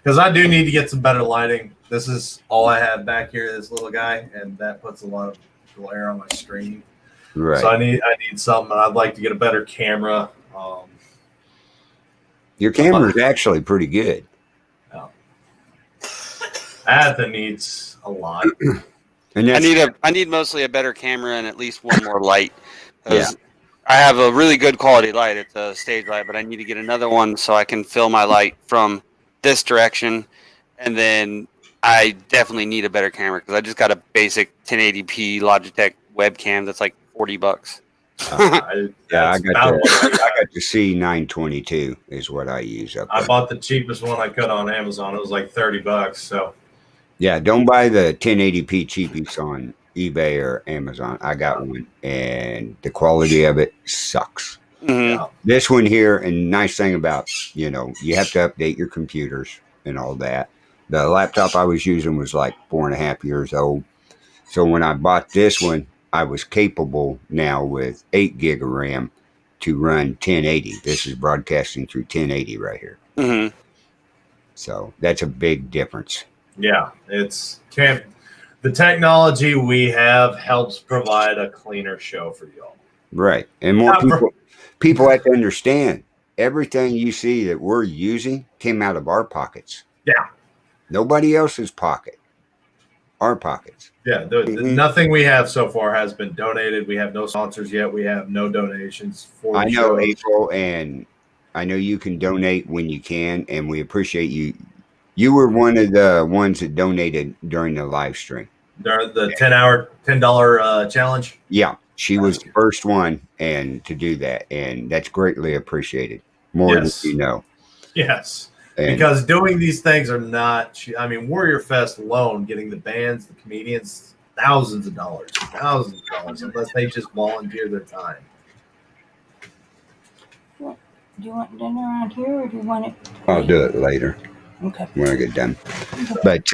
because I do need to get some better lighting. This is all I have back here, this little guy, and that puts a lot of glare on my screen. Right. So I need something. I'd like to get a better camera. Your camera is actually pretty good. ATHEN needs a lot. And I need mostly a better camera and at least one more light. Yeah. I have a really good quality light. It's a stage light, but I need to get another one so I can fill my light from this direction. And then I definitely need a better camera because I just got a basic 1080p Logitech webcam that's like $40. I got the C922 is what I use up there. I bought the cheapest one I could on Amazon. It was like $30. So yeah, don't buy the 1080p cheapies on eBay or Amazon. I got one, and the quality of it sucks. Mm-hmm. This one here, and nice thing about you have to update your computers and all that. The laptop I was using was like 4.5 years old. So when I bought this one, I was capable now with 8 gig of RAM to run 1080. This is broadcasting through 1080 right here. Mhm. So that's a big difference. Yeah, the technology we have helps provide a cleaner show for y'all. Right. And more people have to understand everything you see that we're using came out of our pockets. Yeah. Nobody else's pocket. Our pockets. Yeah, nothing we have so far has been donated. We have no sponsors yet. We have no donations for the show. April, and I know you can donate when you can, and we appreciate you. You were one of the ones that donated during the live stream. The $10 challenge? Yeah, she was the first one and to do that, and that's greatly appreciated. More than you know. Yes. Because doing these things are not, I mean, Warrior Fest alone, getting the bands, the comedians, thousands of dollars, unless they just volunteer their time. Do you want dinner around here, or do you want it? I'll do it later. Okay. When I get done. But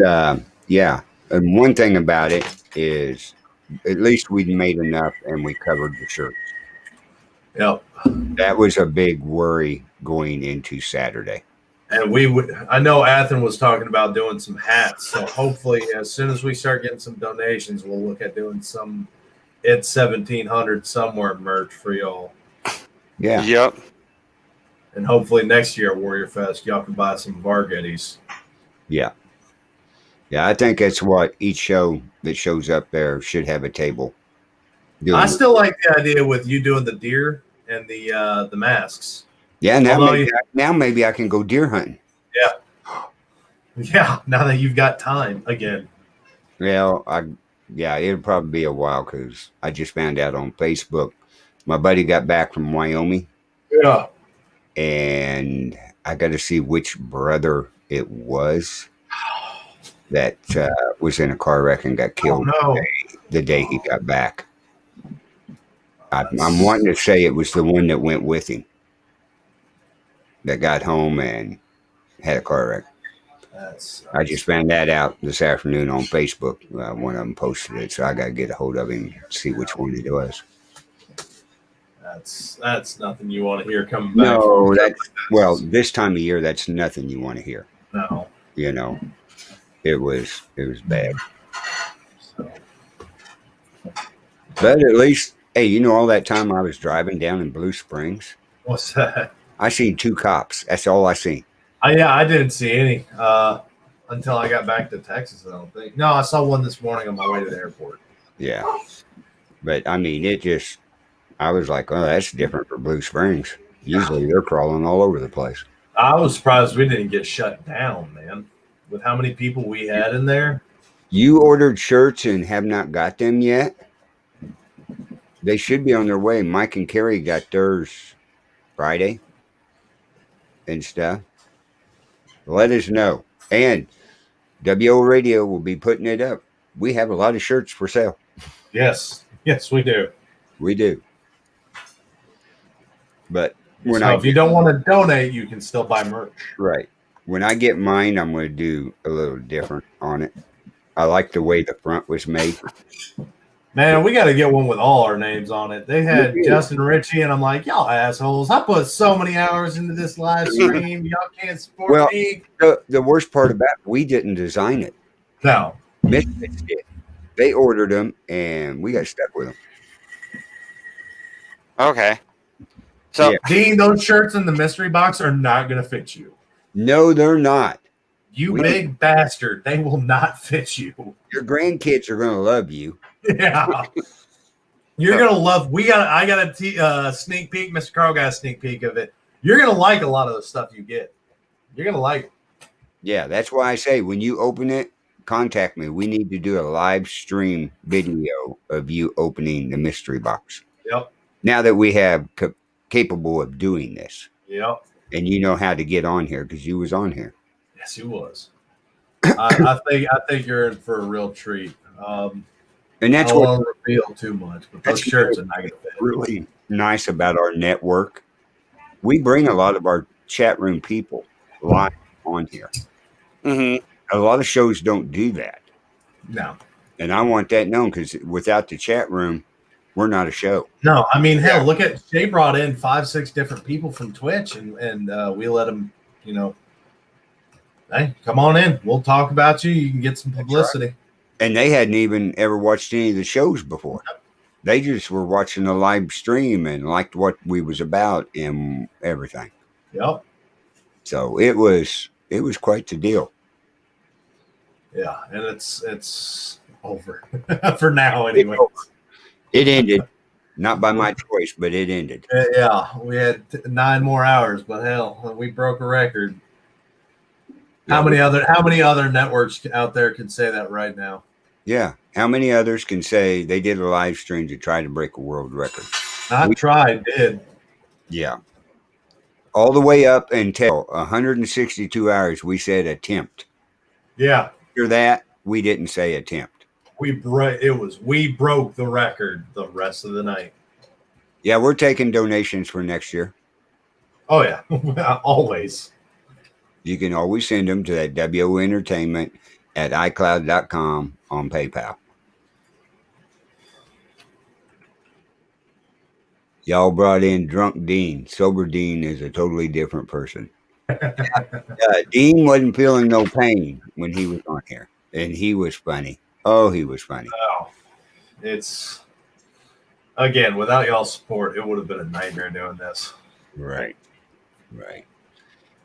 yeah, and one thing about it is at least we made enough and we covered the shirts. Yep. That was a big worry going into Saturday. And I know ATHEN was talking about doing some hats. So hopefully as soon as we start getting some donations, we'll look at doing some It's 1700 somewhere merch for y'all. Yeah. Yep. And hopefully next year at Warrior Fest, y'all can buy some Vargetties. Yeah. Yeah, I think that's what each show that shows up there should have a table. I still like the idea with you doing the deer and the masks. Yeah, now maybe I can go deer hunting. Yeah. Yeah, now that you've got time again. Well, it'll probably be a while because I just found out on Facebook. My buddy got back from Wyoming. Yeah. And I got to see which brother it was that was in a car wreck and got killed the day he got back. I'm wanting to say it was the one that went with him that got home and had a car wreck. I just found that out this afternoon on Facebook. One of them posted it, so I got to get a hold of him and see which one it was. That's nothing you want to hear coming back. No, this time of year, that's nothing you want to hear. No, it was bad. So. But at least, hey, all that time I was driving down in Blue Springs. What's that? I seen 2 cops. That's all I seen. I didn't see any until I got back to Texas. I don't think. No, I saw one this morning on my way to the airport. Yeah, but I mean, I was like, oh, that's different for Blue Springs. Usually they're crawling all over the place. I was surprised we didn't get shut down, man. With how many people we had in there. You ordered shirts and have not got them yet? They should be on their way. Mike and Carrie got theirs Friday and stuff. Let us know. And WO Radio will be putting it up. We have a lot of shirts for sale. Yes. Yes, we do. We do. But if you don't want to donate, you can still buy merch. Right. When I get mine, I'm going to do a little different on it. I like the way the front was made. Man, we got to get one with all our names on it. They had Justin Ritchie, and I'm like, y'all assholes. I put so many hours into this live stream. Y'all can't support me. The worst part about it, we didn't design it. No. Misfits did. They ordered them, and we got stuck with them. Okay. So, Dean, those shirts in the mystery box are not going to fit you. No, they're not. You big bastard. They will not fit you. Your grandkids are going to love you. Yeah. You're going to love. I got a sneak peek. Mr. Carl got a sneak peek of it. You're going to like a lot of the stuff you get. You're going to like it. Yeah, that's why I say when you open it, contact me. We need to do a live stream video of you opening the mystery box. Yep. Now that we have capable of doing this. Yep. And you know how to get on here because you was on here. Yes, he was. I think you're in for a real treat. And that's I don't want to reveal too much, but those shirts are not going to fit. Really nice about our network. We bring a lot of our chat room people live on here. Mm-hmm. A lot of shows don't do that. No. And I want that known because without the chat room, we're not a show. No, I mean, hell, Yeah. look at Shay brought in 5-6 different people from Twitch, and we let them, hey, come on in. We'll talk about you. You can get some publicity. And they hadn't even ever watched any of the shows before. They just were watching the live stream and liked what we was about and everything. Yep. So it was quite the deal. Yeah, and it's over for now anyway. It ended, not by my choice, but it ended. Yeah, we had 9 more hours, but hell, we broke a record. How many other networks out there can say that right now? Yeah. How many others can say they did a live stream to try to break a world record? Did. Yeah. All the way up until 162 hours, we said attempt. Yeah. After that, we didn't say attempt. We broke the record the rest of the night. Yeah, we're taking donations for next year. Oh yeah, always. You can always send them to that WO Entertainment at iCloud.com on PayPal. Y'all brought in Drunk Dean. Sober Dean is a totally different person. Dean wasn't feeling no pain when he was on here, and he was funny. Oh, he was funny. Oh, it's again without y'all's support, it would have been a nightmare doing this. Right.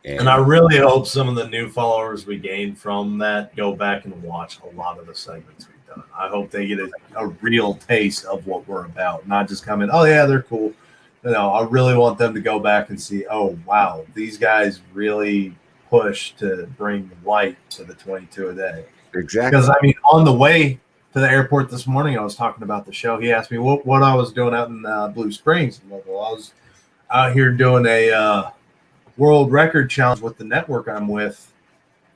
And I really hope some of the new followers we gained from that go back and watch a lot of the segments we've done. I hope they get a real taste of what we're about, not just come in, oh yeah, they're cool. I really want them to go back and see, oh wow, these guys really push to bring light to the 22 a day. Exactly. Because I mean, on the way to the airport this morning, I was talking about the show. He asked me what I was doing out in Blue Springs. I was out here doing a world record challenge with the network I'm with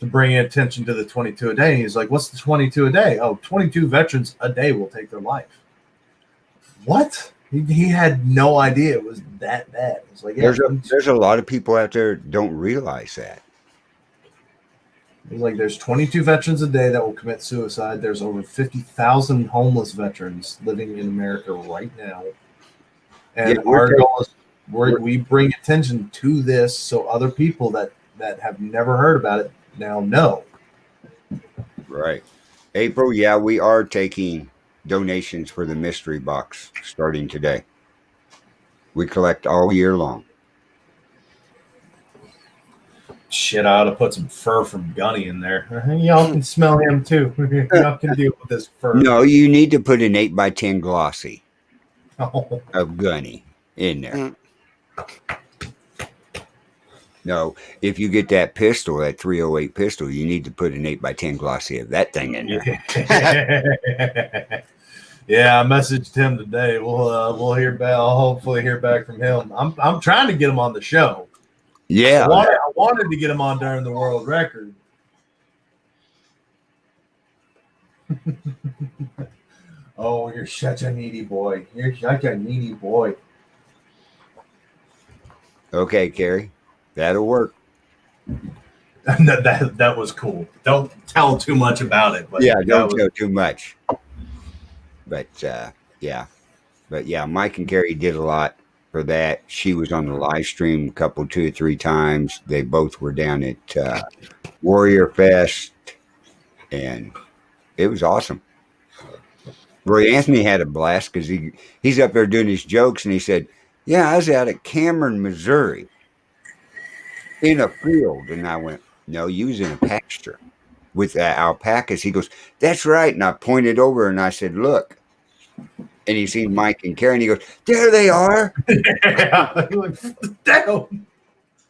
to bring attention to the 22 a day. And he's like, what's the 22 a day? Oh, 22 veterans a day will take their life. What? He had no idea it was that bad. It's like, yeah, there's a lot of people out there don't realize that. He's like, there's 22 veterans a day that will commit suicide. There's over 50,000 homeless veterans living in America right now. And our goal is we bring attention to this so other people that have never heard about it now know. Right. April, yeah, we are taking donations for the mystery box starting today. We collect all year long. Shit, I ought to put some fur from Gunny in there. Y'all can smell him too. Y'all can deal with this fur. No, you need to put an 8x10 glossy Oh. of Gunny in there. Mm. No, if you get that pistol, that 308 pistol, you need to put an 8x10 glossy of that thing in there. Yeah, I messaged him today. We'll hear back. I'll hopefully hear back from him. I'm trying to get him on the show. Yeah. I wanted to get him on during the world record. Oh, you're such a needy boy. You're such a needy boy. Okay, Carrie. That'll work. that was cool. Don't tell too much about it. But yeah, don't tell too much. But yeah. But yeah, Mike and Carrie did a lot for that. She was on the live stream a couple, 2 or 3 times. They both were down at Warrior Fest, and it was awesome. Roy Anthony had a blast because he's up there doing his jokes, and he said, yeah, I was out at Cameron, Missouri in a field. And I went, no, you was in a pasture with alpacas. He goes, that's right. And I pointed over and I said, look. And he seen Mike and Karen. He goes, there they are. Yeah, he looked down.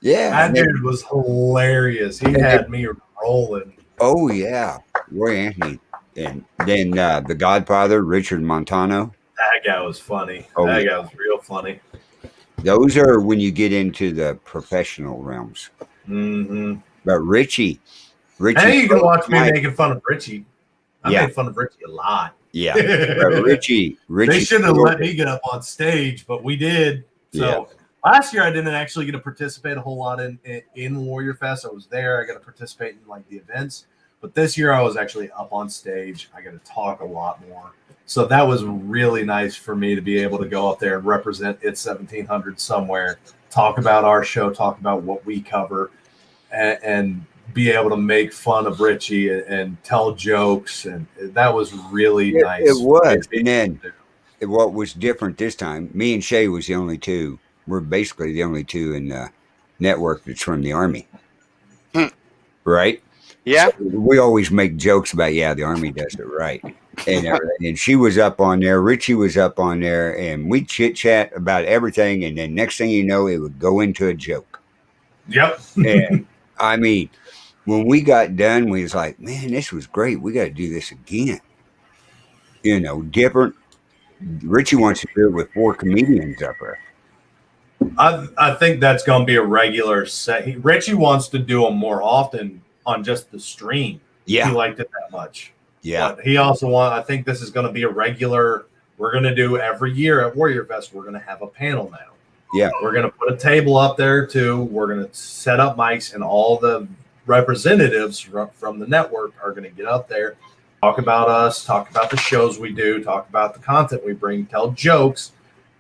Yeah. That dude was hilarious. He had me rolling. Oh, yeah. Roy Anthony. And then the Godfather, Richard Montano. That guy was funny. Oh, that yeah. guy was real funny. Those are when you get into the professional realms. Mm-hmm. But Richie. Hey, you can watch me making fun of Richie. I Yeah. made fun of Richie a lot. Yeah. But Richie. They shouldn't have let me get up on stage, but we did. So Last year, I didn't actually get to participate a whole lot in Warrior Fest. I was there. I got to participate in like the events. But this year, I was actually up on stage. I got to talk a lot more. So that was really nice for me to be able to go up there and represent It's 1700 somewhere, talk about our show, talk about what we cover, and be able to make fun of Richie and tell jokes. And that was really nice. It was. And then what was different this time, me and Shay was the only two. We're basically the only two in the network that's from the Army. Hmm. Right? Yeah. So we always make jokes about, the Army does it right. And everything. And she was up on there. Richie was up on there. And we chit-chat about everything. And then next thing you know, it would go into a joke. Yep. And I mean, when we got done, we was like, man, this was great. We got to do this again. Different. Richie wants to do it with 4 comedians up there. I think that's going to be a regular set. Richie wants to do them more often on just the stream. Yeah. He liked it that much. Yeah. But he also I think this is going to be a regular, we're going to do every year at Warrior Fest, we're going to have a panel now. Yeah. We're going to put a table up there too. We're going to set up mics, and all the representatives from the network are going to get up there, talk about us, talk about the shows we do, talk about the content we bring, tell jokes,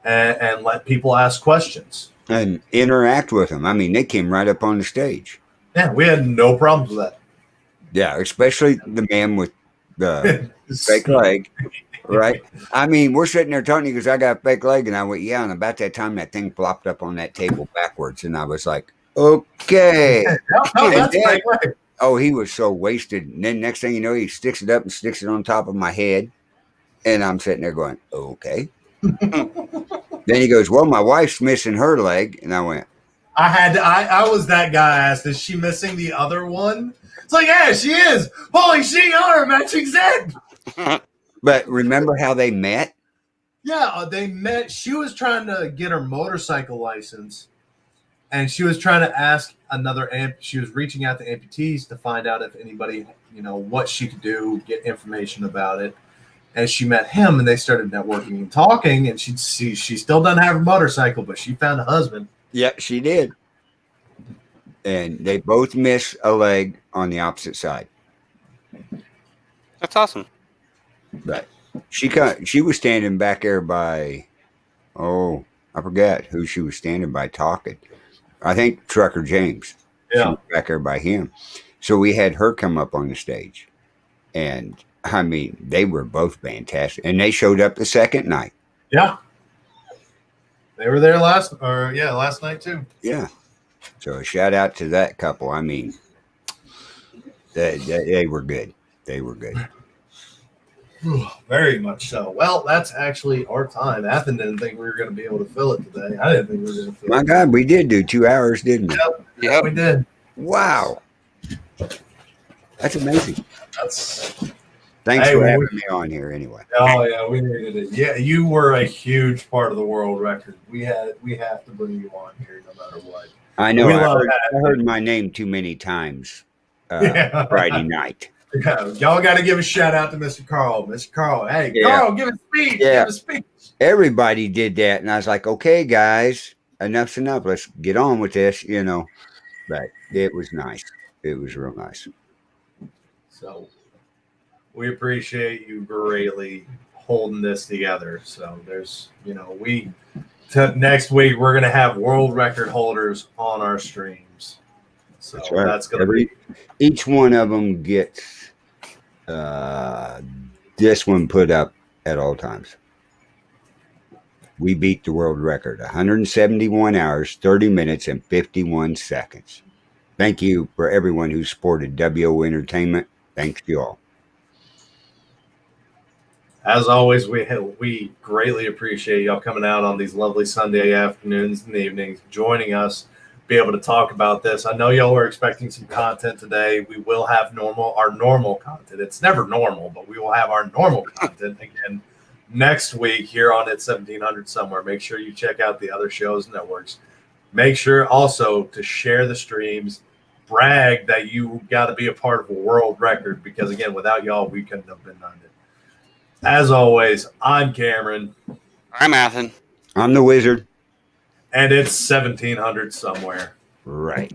and let people ask questions. And interact with them. I mean, they came right up on the stage. Yeah, we had no problems with that. Yeah, especially the man with the fake leg, right? I mean, we're sitting there talking because I got a fake leg, and I went, and about that time that thing flopped up on that table backwards, and I was like, okay. That's fake leg. Oh, he was so wasted. And then next thing you know, he sticks it up and sticks it on top of my head, and I'm sitting there going, okay. Then he goes, well, my wife's missing her leg, and I went, I was that guy. I asked, is she missing the other one? It's like, yeah, she is. Holy shit, on her matching set. But remember how they met? Yeah, they met. She was trying to get her motorcycle license, and she was trying to ask another she was reaching out to amputees to find out if anybody, what she could do, get information about it. And she met him, and they started networking and talking, and she still doesn't have a motorcycle, but she found a husband. Yeah, she did. And they both miss a leg on the opposite side. That's awesome. But she was standing back there by, I forgot who she was standing by talking. I think Trucker James. Yeah. She was back there by him. So we had her come up on the stage. And, I mean, they were both fantastic. And they showed up the second night. Yeah. They were there last night too. Yeah. So a shout out to that couple. I mean, they were good. They were good. Very much so. Well, that's actually our time. Athen didn't think we were going to be able to fill it today. I didn't think we were going to fill it. My God, we did do 2 hours, didn't we? Yep, we did. Wow. That's amazing. Thanks Hey, for having me on here anyway. Oh yeah, we needed it. Yeah, you were a huge part of the world record. We have to bring you on here no matter what. I know. We I love heard my name too many times Yeah. Friday night. Yeah, y'all got to give a shout out to Mr. Carl. Mr. Carl, hey, Yeah. Carl, give a speech. Yeah. Give a speech. Everybody did that, and I was like, okay, guys, enough's enough. Let's get on with this, But it was nice. It was real nice. So we appreciate you greatly holding this together. So there's, next week we're gonna have world record holders on our streams. So That's right. That's gonna be Each one of them gets this one put up at all times. We beat the world record, 171 hours, 30 minutes, and 51 seconds. Thank you for everyone who supported WO Entertainment. Thanks to you all. As always, we greatly appreciate y'all coming out on these lovely Sunday afternoons and evenings, joining us, be able to talk about this. I know y'all are expecting some content today. We will have our normal content. It's never normal, but we will have our normal content again next week here on It's 1700 somewhere. Make sure you check out the other shows and networks. Make sure also to share the streams, brag that you got to be a part of a world record, because again, without y'all, we couldn't have been done it. As always, I'm Cameron. I'm Athen. I'm the wizard. And it's 1700 somewhere. Right.